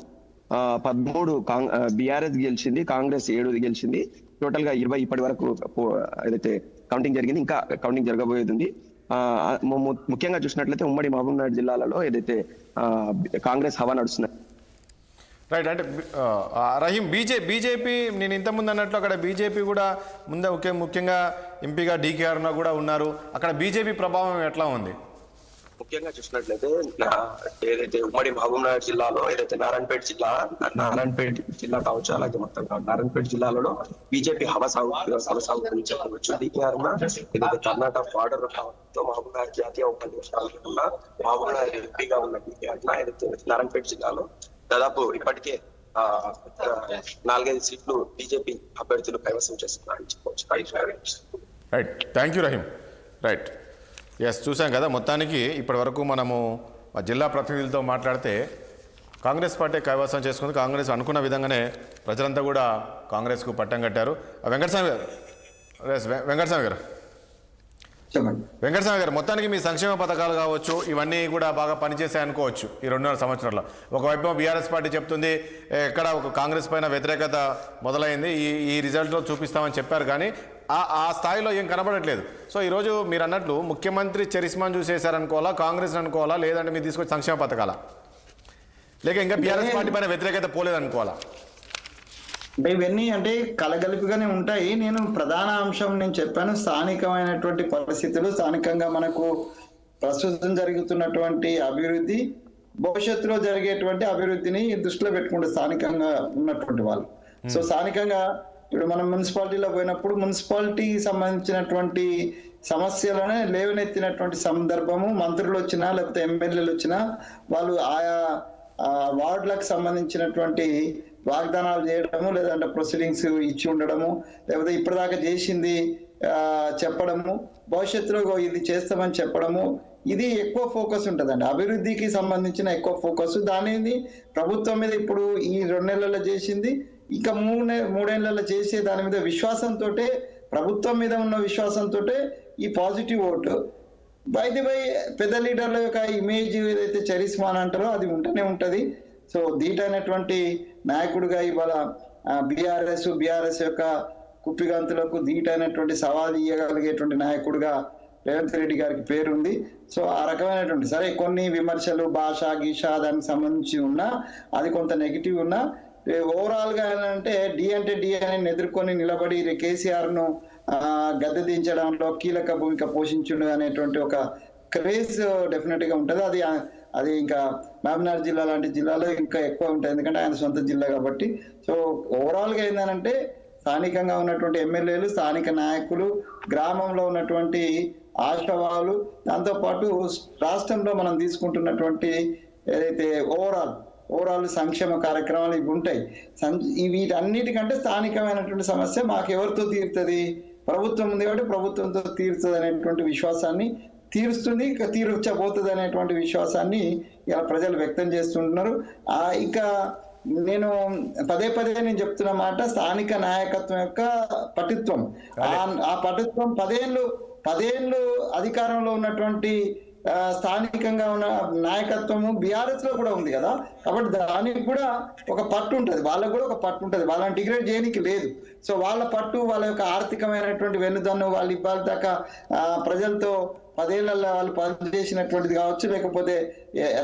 13 బీఆర్ఎస్ గెలిచింది, కాంగ్రెస్ 7 గెలిచింది. టోటల్ గా 20 ఇప్పటి వరకు ఏదైతే కౌంటింగ్ జరిగింది, ఇంకా కౌంటింగ్ జరగబోయేది ఉంది. ముఖ్యంగా చూసినట్లయితే ఉమ్మడి మహబూబ్ నగర్ జిల్లాలలో ఏదైతే కాంగ్రెస్ హవా నడుస్తుంది. రైట్. అంటే రహీం, బీజేపీ నేను ఇంతకుముందు అన్నట్లు అక్కడ బీజేపీ కూడా ముందే ముఖ్యంగా ఎంపీగా డీకేఆర్ కూడా ఉన్నారు. అక్కడ బీజేపీ ప్రభావం ఎట్లా ఉంది? ముఖ్యంగా చూసినట్లయితే ఏదైతే ఉమ్మడి మహబూబ్ నగర్ జిల్లాలో ఏదైతే నారాయణపేట జిల్లా కావచ్చు, అలాగే మొత్తం నారాయణపేట జిల్లాలో బీజేపీ హవా సాగుతుందని చెప్పవచ్చు. డీకేఆర్ ఏదైతే కర్ణాటక బార్డర్ కావడంతో మహబూబ్ నగర్ జాతీయ ఉపన్యాసాలు ఉన్న మహబూబ్ నగర్ ఎంపీగా ఉన్న డీకేఆర్ ఏదైతే నారాయణపేట జిల్లాలో దాదాపు ఇప్పటికే 4-5 సీట్లు బీజేపీ అభ్యర్థులు కైవసం చేస్తున్నారని చెప్పవచ్చు. Right. Thank you Rahim. Right. Yes, చూసాం కదా. మొత్తానికి ఇప్పటి వరకు మనము జిల్లా ప్రతినిధులతో మాట్లాడితే కాంగ్రెస్ పార్టీ కైవసం చేసుకుంది. కాంగ్రెస్ అనుకున్న విధంగానే ప్రజలంతా కూడా కాంగ్రెస్కు పట్టం కట్టారు. వెంకటస్వామి గారు వెంకటస్వామి గారు, మొత్తానికి మీ సంక్షేమ పథకాలు కావచ్చు ఇవన్నీ కూడా బాగా పనిచేసాయి అనుకోవచ్చు ఈ 2.5 సంవత్సరాల్లో. ఒకవైపు బీఆర్ఎస్ పార్టీ చెప్తుంది ఎక్కడ ఒక కాంగ్రెస్ పైన వ్యతిరేకత మొదలైంది, ఈ రిజల్ట్లో చూపిస్తామని చెప్పారు, కానీ ఆ స్థాయిలో ఏం కనబడట్లేదు. సో ఈరోజు మీరు అన్నట్లు ముఖ్యమంత్రి చరిస్మాను చూసేశారనుకోవాలా, కాంగ్రెస్ అనుకోవాలా, లేదంటే మీరు తీసుకొచ్చి సంక్షేమ పథకాలా, లేక ఇంకా బీఆర్ఎస్ పార్టీ పైన వ్యతిరేకత పోలేదనుకోవాలా? అంటే ఇవన్నీ అంటే కలగలిపిగానే ఉంటాయి. నేను ప్రధాన అంశం నేను చెప్పాను, స్థానికమైనటువంటి పరిస్థితులు, స్థానికంగా మనకు ప్రస్తుతం జరుగుతున్నటువంటి అభివృద్ధి, భవిష్యత్తులో జరిగేటువంటి అభివృద్ధిని దృష్టిలో పెట్టుకుంటే స్థానికంగా ఉన్నటువంటి వాళ్ళు. సో స్థానికంగా ఇప్పుడు మనం మున్సిపాలిటీలో పోయినప్పుడు మున్సిపాలిటీకి సంబంధించినటువంటి సమస్యలనే లేవనెత్తినటువంటి సందర్భము, మంత్రులు వచ్చినా లేకపోతే ఎమ్మెల్యేలు వచ్చినా వాళ్ళు ఆయా వార్డులకు సంబంధించినటువంటి వాగ్దానాలు చేయడము, లేదంటే ప్రొసీడింగ్స్ ఇచ్చి ఉండడము, లేకపోతే ఇప్పటిదాకా చేసింది చెప్పడము, భవిష్యత్తులో ఇది చేస్తామని చెప్పడము, ఇది ఎక్కువ ఫోకస్ ఉంటుందండి. అభివృద్ధికి సంబంధించిన ఎక్కువ ఫోకస్ దానిది ప్రభుత్వం మీద ఇప్పుడు ఈ 2 నెలల్లో చేసింది, ఇంకా 3 నెలల్లో చేసే దాని మీద విశ్వాసంతో, ప్రభుత్వం మీద ఉన్న విశ్వాసంతో ఈ పాజిటివ్ ఓటు బై పెద్ద లీడర్ల యొక్క ఇమేజ్ ఏదైతే చరిస్మా అని అంటారో అది ఉంటూనే ఉంటది. సో ధీటైనటువంటి నాయకుడిగా ఇవాళ బీఆర్ఎస్ యొక్క కుప్పిగంతులకు ధీటైనటువంటి సవాల్ ఇయ్యగలిగేటువంటి నాయకుడిగా రేవంత్ రెడ్డి గారికి పేరుంది. సో ఆ రకమైనటువంటి సరే కొన్ని విమర్శలు భాష గీష దానికి సంబంధించి ఉన్నా, అది కొంత నెగిటివ్ ఉన్నా, ఓవరాల్ గా అంటే డి అని ఎదుర్కొని నిలబడి కేసీఆర్ ను గద్దె దించడంలో కీలక భూమిక పోషించుండు అనేటువంటి ఒక క్రేజ్ డెఫినెట్ గా ఉంటది. అది ఇంకా మహబూబ్నగర్ జిల్లా లాంటి జిల్లాలో ఇంకా ఎక్కువ ఉంటాయి, ఎందుకంటే ఆయన సొంత జిల్లా కాబట్టి. సో ఓవరాల్ గా ఏంటంటే స్థానికంగా ఉన్నటువంటి ఎమ్మెల్యేలు, స్థానిక నాయకులు, గ్రామంలో ఉన్నటువంటి ఆశావాలు, దాంతోపాటు రాష్ట్రంలో మనం తీసుకుంటున్నటువంటి ఏదైతే ఓవరాల్ సంక్షేమ కార్యక్రమాలు ఇవి ఉంటాయి. వీటన్నిటికంటే స్థానికమైనటువంటి సమస్య మాకు ఎవరితో తీరుతుంది, ప్రభుత్వం ఉంది కాబట్టి ప్రభుత్వంతో తీరుతుంది అనేటువంటి విశ్వాసాన్ని తీరుస్తుంది, ఇంకా తీర్చబోతుంది అనేటువంటి విశ్వాసాన్ని ఇలా ప్రజలు వ్యక్తం చేస్తుంటున్నారు. ఇంకా నేను పదే నేను చెప్తున్న మాట, స్థానిక నాయకత్వం యొక్క పటుత్వం, ఆ పటుత్వం 10 ఏళ్ళు అధికారంలో ఉన్నటువంటి స్థానికంగా ఉన్న నాయకత్వము బీఆర్ఎస్ లో కూడా ఉంది కదా, కాబట్టి దానికి కూడా ఒక పట్టు ఉంటుంది, వాళ్ళకు కూడా ఒక పట్టు ఉంటుంది, వాళ్ళని డిగ్రేడ్ చేయడానికి లేదు. సో వాళ్ళ పట్టు, వాళ్ళ యొక్క ఆర్థికమైనటువంటి వెన్నుదన్ను, వాళ్ళు ఇవాళ దాకా ప్రజలతో 10 ఏళ్లలో వాళ్ళు పనిచేసినటువంటిది కావచ్చు, లేకపోతే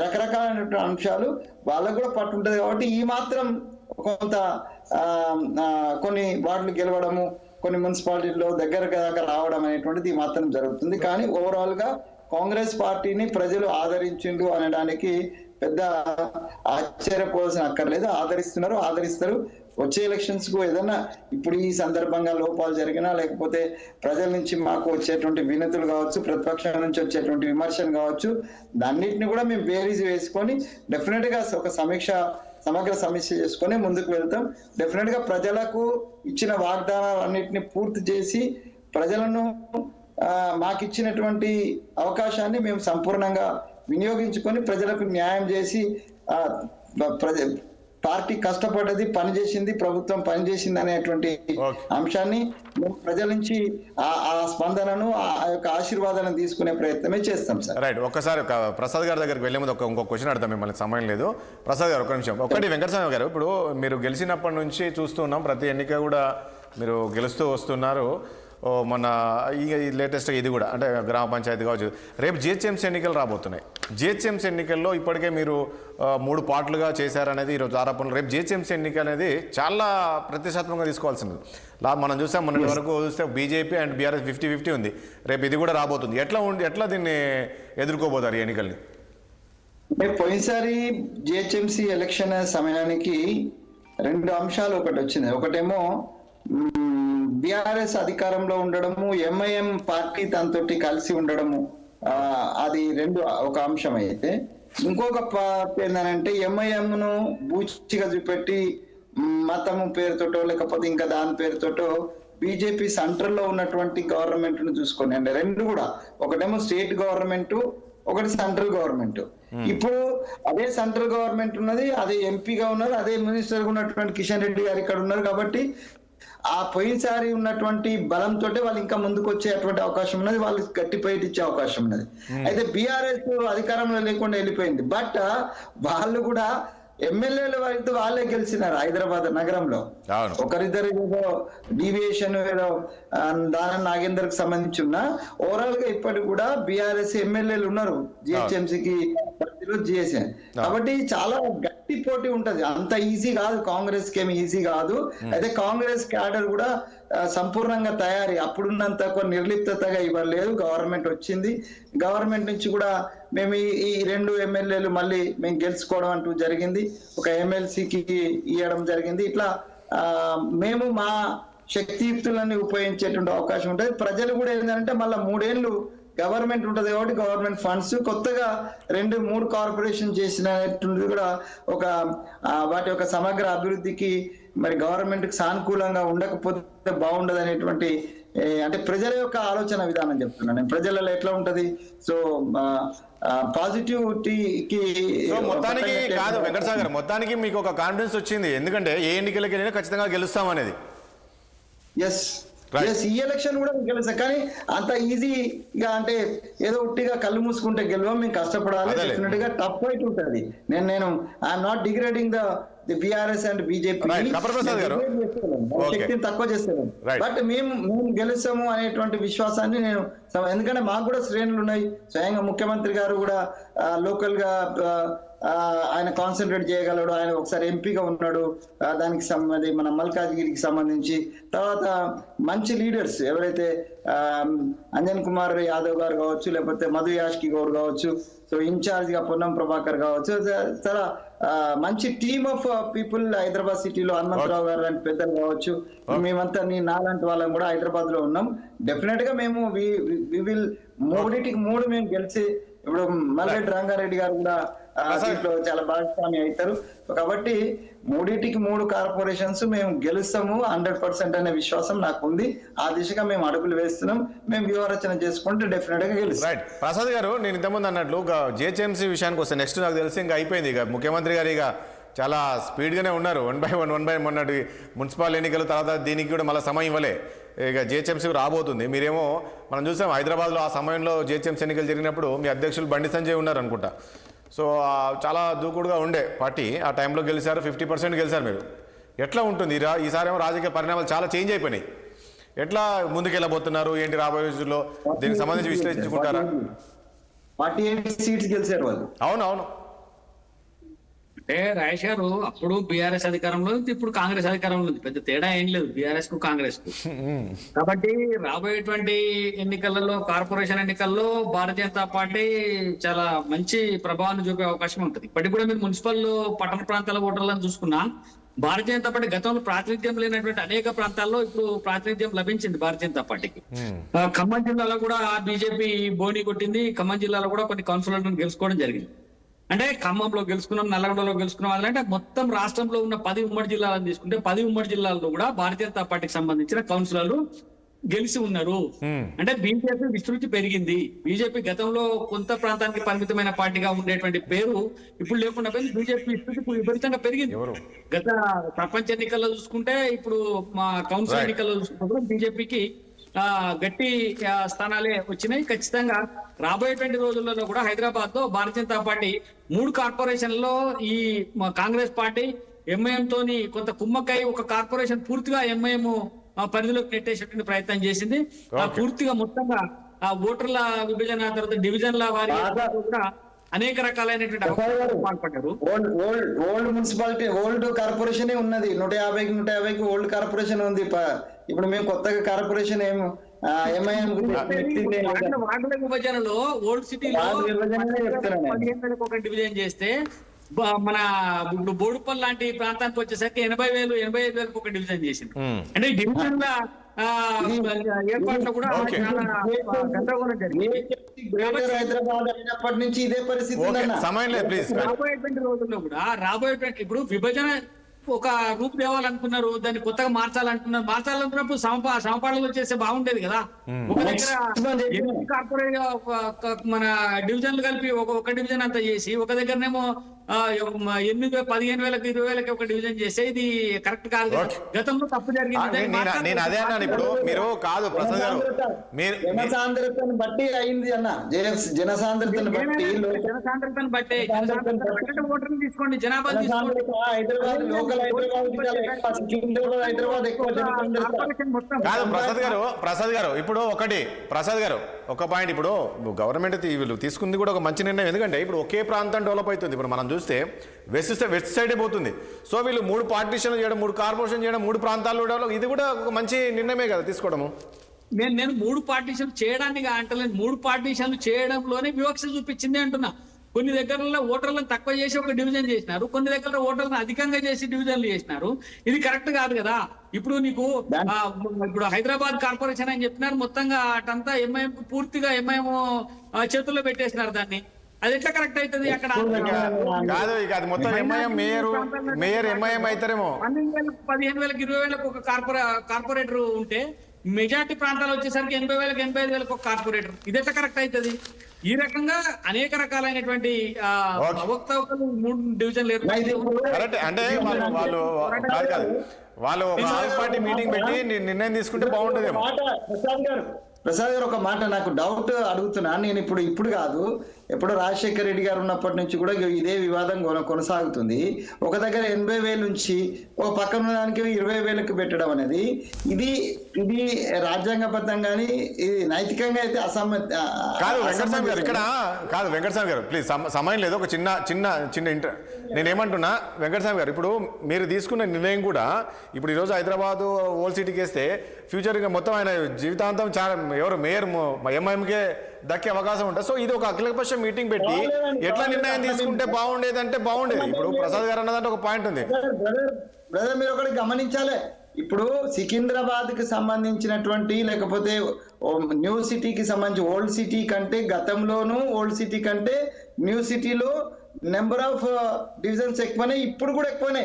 రకరకాలైనటువంటి అంశాలు వాళ్ళకు కూడా పట్టు ఉంటుంది. కాబట్టి ఈ మాత్రం కొంత కొన్ని వార్డులు గెలవడము, కొన్ని మున్సిపాలిటీల్లో దగ్గర దాకా రావడం అనేటువంటిది ఈ మాత్రం జరుగుతుంది. కానీ ఓవరాల్ గా కాంగ్రెస్ పార్టీని ప్రజలు ఆదరించిండు అనడానికి పెద్ద ఆశ్చర్యపోవాల్సిన అక్కర్లేదు. ఆదరిస్తారు. వచ్చే ఎలక్షన్స్ కు ఏదైనా ఇప్పుడు ఈ సందర్భంగా లోపాలు జరిగినా, లేకపోతే ప్రజల నుంచి మాకు వచ్చేటువంటి వినతులు కావచ్చు, ప్రతిపక్షం నుంచి వచ్చేటువంటి విమర్శలు కావచ్చు, దాన్నిటిని కూడా మేము బేరీజ్ వేసుకొని డెఫినెట్ గా ఒక సమగ్ర సమీక్ష చేసుకొని ముందుకు వెళ్తాం. డెఫినెట్ గా ప్రజలకు ఇచ్చిన వాగ్దానాలన్నింటినీ పూర్తి చేసి ప్రజలను మాకు ఇచ్చినటువంటి అవకాశాన్ని మేము సంపూర్ణంగా వినియోగించుకొని ప్రజలకు న్యాయం చేసి పార్టీ కష్టపడ్డది, పనిచేసింది, ప్రభుత్వం పనిచేసింది అనేటువంటి అంశాన్ని ప్రజల నుంచి ఆ స్పందనను, ఆ యొక్క ఆశీర్వాదాలను తీసుకునే ప్రయత్నమే చేస్తాం సార్. రైట్. ఒక్కసారి ప్రసాద్ గారి దగ్గరికి వెళ్ళే ముందు ఇంకో క్వశ్చన్ అడతాం, మిమ్మల్ని సమయం లేదు. ప్రసాద్ గారు ఒక నిమిషం. ఒకటి వెంకటస్వామి గారు, ఇప్పుడు మీరు గెలిచినప్పటి నుంచి చూస్తున్నాం, ప్రతి ఎన్నిక కూడా మీరు గెలుస్తూ వస్తున్నారు. మన ఈ లేటెస్ట్ ఇది కూడా అంటే గ్రామ పంచాయతీ కావచ్చు. రేపు జిహెచ్ఎంసీ ఎన్నికలు రాబోతున్నాయి. జిహెచ్ఎంసీ ఎన్నికల్లో ఇప్పటికే మీరు 3 పార్ట్లుగా చేశారనేది ఈరోజు ఆరోపణలు. రేపు జిహెచ్ఎంసీ ఎన్నిక అనేది చాలా ప్రతిష్టాత్మకంగా తీసుకోవాల్సింది. మనం చూసాం, మొన్నటి వరకు చూస్తే బీజేపీ అండ్ బీఆర్ఎస్ 50-50 ఉంది. రేపు ఇది కూడా రాబోతుంది. ఎట్లా దీన్ని ఎదుర్కోబోతారు ఈ ఎన్నికల్ని? పోయినసారి జిహెచ్ఎంసీ ఎలక్షన్ సమయానికి 2 అంశాలు ఒకటి వచ్చింది. ఒకటేమో బీఆర్ఎస్ అధికారంలో ఉండడము, ఎంఐఎం పార్టీ తనతోటి కలిసి ఉండడము, అది ఒక అంశం. అయితే ఇంకొక పార్టీ ఏంటంటే ఎంఐఎం ను బూచిగా చూపెట్టి మతము పేరుతోటో లేకపోతే ఇంకా దాని పేరుతోటో బీజేపీ సెంట్రల్ లో ఉన్నటువంటి గవర్నమెంట్ ను చూసుకొని, అంటే 2 కూడా, ఒకటేమో స్టేట్ గవర్నమెంట్, ఒకటి సెంట్రల్ గవర్నమెంట్. ఇప్పుడు అదే సెంట్రల్ గవర్నమెంట్ ఉన్నది, అదే ఎంపీగా ఉన్నారు, అదే మినిస్టర్ ఉన్నటువంటి కిషన్ రెడ్డి గారు ఇక్కడ ఉన్నారు. కాబట్టి ఆ పోయినసారి ఉన్నటువంటి బలంతో వాళ్ళు ఇంకా ముందుకు వచ్చేటువంటి అవకాశం ఉన్నది, వాళ్ళు గట్టి ఫైట్ ఇచ్చే అవకాశం ఉన్నది. అయితే బీఆర్ఎస్ అధికారంలో లేకుండా వెళ్ళిపోయింది. బట్ వాళ్ళు కూడా ఎమ్మెల్యేల వారితో వాళ్ళే గెలిచినారు హైదరాబాద్ నగరంలో. ఒకరిద్దరు ఏదో డీవియేషన్ ఏదో దానం నాగేందర్ కి సంబంధించి ఉన్న ఓవరాల్ గా ఇప్పటికి కూడా బీఆర్ఎస్ ఎమ్మెల్యేలు ఉన్నారు జిహెచ్ఎంసీకి పరిధిలో జిఎస్ఎం. కాబట్టి చాలా గట్టి పోటీ ఉంటది, అంత ఈజీ కాదు, కాంగ్రెస్ కి ఏమి ఈజీ కాదు. అయితే కాంగ్రెస్ క్యాడర్ కూడా సంపూర్ణంగా తయారీ, అప్పుడున్నంత నిర్లిప్తగా ఇవ్వలేదు. గవర్నమెంట్ వచ్చింది, గవర్నమెంట్ నుంచి కూడా మేము ఈ 2 ఎమ్మెల్యేలు మళ్ళీ మేము గెలుచుకోవడం అంటూ జరిగింది, ఒక ఎమ్మెల్సీకి ఇవ్వడం జరిగింది. ఇట్లా మేము మా శక్తియుక్తులన్నీ ఉపయోగించేటువంటి అవకాశం ఉంటుంది. ప్రజలు కూడా ఏంటంటే మళ్ళీ 3 ఏళ్ళు గవర్నమెంట్ ఉంటుంది కాబట్టి గవర్నమెంట్ ఫండ్స్ కొత్తగా 2-3 కార్పొరేషన్ చేసినటువంటిది కూడా ఒక వాటి యొక్క సమగ్ర అభివృద్ధికి మరి గవర్నమెంట్ కి సానుకూలంగా ఉండకపోతే బాగుండదు అనేటువంటి, అంటే ప్రజల యొక్క ఆలోచన విధానం చెప్తున్నాను నేను. ప్రజలలో ఎట్లా ఉంటది, సో పాజిటివిటీకి మొత్తానికి కాదు వెంకటసాగర్ గారు, మొత్తానికి మీకు ఒక కాన్ఫిడెన్స్ వచ్చింది, ఎందుకంటే ఏ ఎన్నికలకి వెళ్ళినా ఖచ్చితంగా గెలుస్తాం అనేది. ఎస్, ఈ ఎలక్షన్ కూడా గెలుస్తా, కానీ అంత ఈజీగా అంటే ఏదో ఉట్టిగా కళ్ళు మూసుకుంటే గెలవం, మేము కష్టపడాలి. డెఫినెట్ గా టఫ్ ఫైట్ ఉంటుంది. నేను I'm not degrading the BRS and BJP, శక్తిని తక్కువ చేస్తాను. బట్ మేము గెలుస్తాము అనేటువంటి విశ్వాసాన్ని నేను, ఎందుకంటే మాకు కూడా శ్రేణులు ఉన్నాయి. స్వయంగా ముఖ్యమంత్రి గారు కూడా లోకల్ గా ఆయన కాన్సన్ట్రేట్ చేయగలడు. ఆయన ఒకసారి ఎంపీగా ఉన్నాడు, దానికి సంబంధించి మన మల్కాజ్గిరికి సంబంధించి. తర్వాత మంచి లీడర్స్ ఎవరైతే అంజన్ కుమార్ యాదవ్ గారు కావచ్చు, లేకపోతే మధు యాష్కి గౌడ్ కావచ్చు, సో ఇన్ఛార్జ్ గా పొన్నం ప్రభాకర్ కావచ్చు, చాలా మంచి టీమ్ ఆఫ్ పీపుల్ హైదరాబాద్ సిటీలో, హనుమంతరావు గారు లాంటి పెద్దలు కావచ్చు, మేమంతా నాలాంటి వాళ్ళం కూడా హైదరాబాద్ లో ఉన్నాం. డెఫినెట్ గా మేము వి విల్ 3 మేము గెలిచి, ఇప్పుడు మల్లెడ్డి రంగారెడ్డి గారు కూడా దీంట్లో చాలా భాగస్వామి అవుతారు. కాబట్టి 3 కార్పొరేషన్స్ మేము గెలుస్తాము 100% అనే విశ్వాసం నాకు ఉంది. ఆ దిశగా మేము అడుగులు వేస్తున్నాం. మేము వ్యూహరచన చేసుకుంటే డెఫినెట్ గా గెలుస్తాం. రైట్. ప్రసాద్ గారు, నేను ఇంతకుముందు అన్నట్లు జిహెచ్ఎంసీ విషయానికి వస్తే నెక్స్ట్ నాకు తెలిసి ఇంకా అయిపోయింది. ఇక ముఖ్యమంత్రి గారు ఇక చాలా స్పీడ్గానే ఉన్నారు. 1 by 1 మొన్నటి మున్సిపల్ ఎన్నికల తర్వాత దీనికి కూడా మళ్ళీ సమయం ఇవ్వలే. ఇక జిహెచ్ఎంసీ రాబోతుంది. మీరేమో మనం చూసాం హైదరాబాద్లో ఆ సమయంలో జిహెచ్ఎంసీ ఎన్నికలు జరిగినప్పుడు మీ అధ్యక్షులు బండి సంజయ్ ఉన్నారు అనుకుంటా. సో చాలా దూకుడుగా ఉండే పార్టీ, ఆ టైంలో గెలిచారు, 50% గెలిచారు మీరు. ఎట్లా ఉంటుంది ఈసారి ఏమో రాజకీయ పరిణామాలు చాలా చేంజ్ అయిపోయినాయి, ఎట్లా ముందుకెళ్ళబోతున్నారు ఏంటి రాబోయే రోజుల్లో, దీనికి సంబంధించి విశ్లేషించుకుంటారా? 48 సీట్స్ గెలిచారు వాళ్ళు. అవునవును. అంటే రాజేష్ గారు, అప్పుడు బీఆర్ఎస్ అధికారంలో ఉంది, ఇప్పుడు కాంగ్రెస్ అధికారంలో ఉంది. పెద్ద తేడా ఏం లేదు బీఆర్ఎస్ కు కాంగ్రెస్ కు. కాబట్టి రాబోయేటువంటి ఎన్నికలలో, కార్పొరేషన్ ఎన్నికల్లో భారతీయ జనతా పార్టీ చాలా మంచి ప్రభావాన్ని చూపే అవకాశం ఉంటుంది. ఇప్పటికి కూడా మీరు మున్సిపల్ పట్టణ ప్రాంతాల ఓటర్లను చూసుకున్నా భారతీయ జనతా పార్టీ గతంలో ప్రాతినిధ్యం లేనటువంటి అనేక ప్రాంతాల్లో ఇప్పుడు ప్రాతినిధ్యం లభించింది భారతీయ జనతా పార్టీకి. ఖమ్మం జిల్లాలో కూడా బీజేపీ బోని కొట్టింది. ఖమ్మం జిల్లాలో కూడా కొన్ని కౌన్సిలర్లను గెలుచుకోవడం జరిగింది. అంటే ఖమ్మంలో గెలుచుకున్నాం, నల్లగొండలో గెలుచుకున్నాం. అంటే మొత్తం రాష్ట్రంలో ఉన్న 10 ఉమ్మడి జిల్లాలను తీసుకుంటే 10 ఉమ్మడి జిల్లాల్లో కూడా భారతీయ జనతా పార్టీకి సంబంధించిన కౌన్సిలర్లు గెలిచి ఉన్నారు. అంటే బీజేపీ విస్తృతి పెరిగింది. బీజేపీ గతంలో కొంత ప్రాంతానికి పరిమితమైన పార్టీగా ఉండేటువంటి పేరు ఇప్పుడు లేకుండా పోయింది. బీజేపీ విస్తృతి విపరీతంగా పెరిగింది. గత ప్రపంచ ఎన్నికల్లో చూసుకుంటే ఇప్పుడు మా కౌన్సిల్ ఎన్నికల్లో చూసుకుంటే బీజేపీకి గట్టి స్థానాలే వచ్చినాయి. ఖచ్చితంగా రాబోయేటువంటి రోజుల్లో కూడా హైదరాబాద్ లో భారతీయ జనతా పార్టీ 3 కార్పొరేషన్లలో ఈ కాంగ్రెస్ పార్టీ ఎంఐఎం తోని కొంత కుమ్మక్కై ఒక కార్పొరేషన్ పూర్తిగా ఎంఐఎం పరిధిలోకి నెట్టేసేటువంటి ప్రయత్నం చేసింది. పూర్తిగా మొత్తంగా ఆ ఓటర్ల విభజన తర్వాత డివిజన్ల వారి కూడా అనేక రకాలైనటువంటి పాల్పడ్డారు. ఓల్డ్ మున్సిపాలిటీ ఓల్డ్ కార్పొరేషన్ ఉన్నది 150కి ఓల్డ్ కార్పొరేషన్ ఉంది. ఇప్పుడు మేము కొత్తగా కార్పొరేషన్ వార్డుల విభజనలో ఓల్డ్ సిటీలో 15,000 ఒక డివిజన్ చేస్తే మన ఇప్పుడు బోడుపల్లి లాంటి ప్రాంతానికి వచ్చేసరికి 80,000-85,000 ఒక డివిజన్ చేసింది. అంటే డివిజన్ల ఏర్పాట్లు కూడా చాలా గందరగోళం జరిగింది. హైదరాబాద్ అయినప్పటి నుంచి ఇదే పరిస్థితి. రాబోయేటువంటి రోజుల్లో కూడా ఇప్పుడు విభజన ఒక రూపు తేవాలనుకున్నారు, దాన్ని కొత్తగా మార్చాలనుకున్నప్పుడు సమపాలనలో చేస్తే బాగుండేది కదా. ఒక దగ్గర కార్పొరేట్ మన డివిజన్లు కలిపి ఒక డివిజన్ అంతా చేసి ఒక దగ్గరనేమో 8,000, 15,000, 20,000 ఒక డివిజన్ చేస్తే ఇది కరెక్ట్ కాదు. గతంలో తప్పు జరిగింది. నేను అదే అన్నాను. ఇప్పుడు మీరు కాదు ప్రసాద్ గారు, జనసాంద్రతను బట్టి అయింది అన్న. జనసాంద్రతను బట్టి ఓటర్ని తీసుకోండి, జనాభా తీసుకోండి. కాదు ప్రసాద్ గారు ఇప్పుడు ఒక పాయింట్. ఇప్పుడు గవర్నమెంట్ వీళ్ళు తీసుకుంది కూడా ఒక మంచి నిర్ణయం. ఎందుకంటే ఇప్పుడు ఒకే ప్రాంతం డెవలప్ అవుతుంది. ఇప్పుడు మనం చూస్తే వెస్ట్ సైడే పోతుంది. సో వీళ్ళు 3 పార్టీషన్లు చేయడం, 3 కార్పొరేషన్ చేయడం, 3 ప్రాంతాల్లో డెవలప్, ఇది కూడా ఒక మంచి నిర్ణయమే కదా తీసుకోవడము. నేను 3 పార్టీషన్లు చేయడానికి అంటలేదు. 3 పార్టీషన్లు చేయడంలోనే వివక్ష చూపించింది అంటున్నా. కొన్ని దగ్గరలో ఓటర్లను తక్కువ చేసి ఒక డివిజన్ చేసినారు, కొన్ని దగ్గర ఓటర్లను అధికంగా చేసి డివిజన్లు చేసినారు. ఇది కరెక్ట్ కాదు కదా. ఇప్పుడు నీకు ఇప్పుడు హైదరాబాద్ కార్పొరేషన్ అని చెప్పినారు, మొత్తంగా అటంతా ఎంఐఎం పూర్తిగా ఎంఐఎం చేతుల్లో పెట్టేసినారు దాన్ని. అది ఎట్లా కరెక్ట్ అవుతుంది? అక్కడ కాదు, ఇక అది మొత్తం ఎంఐఎం మేయర్ ఎంఐఎం అవుతారేమో. 15,000, 20,000 ఒక కార్పొరేటర్ ఉంటే మెజార్టీ ప్రాంతాలు వచ్చేసరికి 80,000, 85,000 ఒక కార్పొరేటర్. ఇది ఎట్లా కరెక్ట్ అవుతుంది? ఈ రకంగా అనేక రకాలైనటువంటి అవకతవకలు 3 డివిజన్లు అంటే వాళ్ళు పార్టీ మీటింగ్ పెట్టి నిర్ణయం తీసుకుంటే బాగుంటుందేమో. ప్రసాద్ గారు ఒక మాట నాకు డౌట్ అడుగుతున్నా. నేను ఇప్పుడు కాదు, ఎప్పుడు రాజశేఖర రెడ్డి గారు ఉన్నప్పటి నుంచి కూడా ఇదే వివాదం కొనసాగుతుంది. ఒక దగ్గర 80,000 నుంచి ఒక పక్కన దానికి 20,000కి పెట్టడం అనేది ఇది రాజ్యాంగబద్ధంగా ఇది నైతికంగా అయితే కాదు. వెంకటస్వామి గారు ఇక్కడ కాదు. వెంకటస్వామి గారు ప్లీజ్, సమయం లేదు. ఒక చిన్న నేనేమంటున్నా వెంకటస్వామి గారు, ఇప్పుడు మీరు తీసుకున్న నిర్ణయం కూడా ఇప్పుడు ఈరోజు హైదరాబాద్ ఓల్డ్ సిటీకి వేస్తే ఫ్యూచర్గా మొత్తం ఆయన జీవితాంతం చాలా మేయర్ ఎంఐఎంకే దక్కే అవకాశం ఉంటుంది. సో ఇది ఒక అఖిలపక్ష మీటింగ్ పెట్టి ఎట్లా నిర్ణయం తీసుకుంటే బాగుండేది అంటే బాగుండేది. ఇప్పుడు ప్రసాద్ గారు అన్నదంటే ఒక పాయింట్ ఉంది. బ్రదర్ మీరు ఒకటి గమనించాలి. ఇప్పుడు సికింద్రాబాద్ కి సంబంధించినటువంటి లేకపోతే న్యూ సిటీకి సంబంధించి ఓల్డ్ సిటీ కంటే గతంలోనూ ఓల్డ్ సిటీ కంటే న్యూ సిటీలో నెంబర్ ఆఫ్ డివిజన్స్ ఎక్కువనే, ఇప్పుడు కూడా ఎక్కువనే.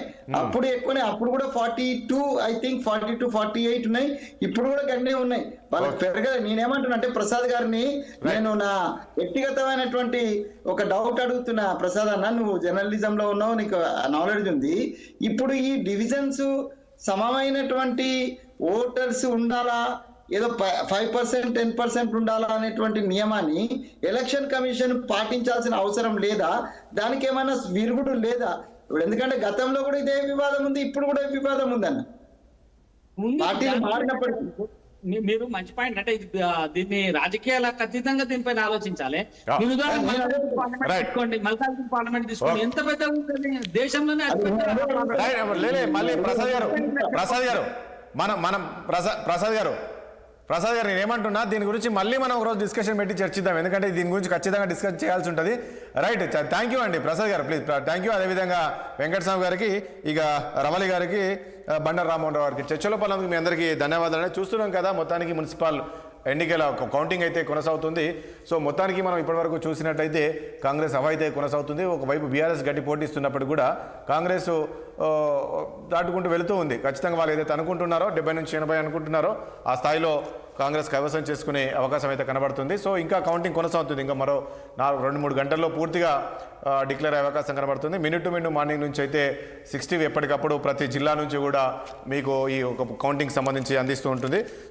అప్పుడు కూడా 42 ఐ థింక్ 42, 48 ఉన్నాయి. ఇప్పుడు కూడా గంటే ఉన్నాయి. వాళ్ళకి పెరగదు. నేనేమంటున్నా అంటే ప్రసాద్ గారిని నేను నా వ్యక్తిగతమైనటువంటి ఒక డౌట్ అడుగుతున్నా. ప్రసాద్ అన్న, నువ్వు జర్నలిజం లో ఉన్నావు, నీకు నాలెడ్జ్ ఉంది. ఇప్పుడు ఈ డివిజన్స్ సమమైనటువంటి ఓటర్స్ ఉండాలా, ఏదో 5%, 10% ఉండాలా అనేటువంటి నియమాన్ని ఎలక్షన్ కమిషన్ పాటించాల్సిన అవసరం లేదా? దానికి ఏమైనా విరుగుడు లేదా? ఇప్పుడు ఎందుకంటే గతంలో కూడా ఇదే వివాదం ఉంది, ఇప్పుడు కూడా వివాదం ఉందన్న. పార్టీలు మారినప్పటికీ మీరు మంచి పాయింట్. అంటే దీన్ని రాజకీయాలకు అతీతంగా దీనిపైన ఆలోచించాలి. తీసుకోండి, మల్కాజ్గిరి పార్లమెంట్ తీసుకోండి, ఎంత పెద్ద ఉంటుంది దేశంలోనే. మళ్ళీ ప్రసాద్ గారు ప్రసాద్ గారు నేను ఏమంటున్నా దీని గురించి మళ్ళీ మనం ఒకరోజు డిస్కషన్ పెట్టి చర్చిద్దాం, ఎందుకంటే దీని గురించి ఖచ్చితంగా డిస్కస్ చేయాల్సి ఉంటుంది. రైట్, థ్యాంక్ యూ అండి ప్రసాద్ గారు, ప్లీజ్ థ్యాంక్ యూ. అదేవిధంగా వెంకటస్వామి గారికి, ఇక రమలి గారికి, బండారు రామ్మోహన్ రావు గారికి, చర్చలో పాల్గొన్నందుకు మీ అందరికీ ధన్యవాదాలు. చూస్తున్నాం కదా మొత్తానికి మున్సిపల్ ఎన్నికల కౌంటింగ్ అయితే కొనసాగుతుంది. సో మొత్తానికి మనం ఇప్పటివరకు చూసినట్టయితే కాంగ్రెస్ హవా అయితే కొనసాగుతుంది. ఒకవైపు బీఆర్ఎస్ గట్టి పోటీస్తున్నప్పుడు కూడా కాంగ్రెస్ దాటుకుంటూ వెళుతూ ఉంది. ఖచ్చితంగా వాళ్ళు ఏదైతే అనుకుంటున్నారో 70 నుంచి 80 అనుకుంటున్నారో ఆ స్థాయిలో కాంగ్రెస్ కైవసం చేసుకునే అవకాశం అయితే కనబడుతుంది. సో ఇంకా కౌంటింగ్ కొనసాగుతుంది. ఇంకా మరో 2-3 గంటల్లో పూర్తిగా డిక్లేర్ అయ్యే అవకాశం కనబడుతుంది. మినిట్ టు మినిట్ మార్నింగ్ నుంచి అయితే 60 ఎప్పటికప్పుడు ప్రతి జిల్లా నుంచి కూడా మీకు ఈ ఒక కౌంటింగ్ సంబంధించి అందిస్తూ ఉంటుంది.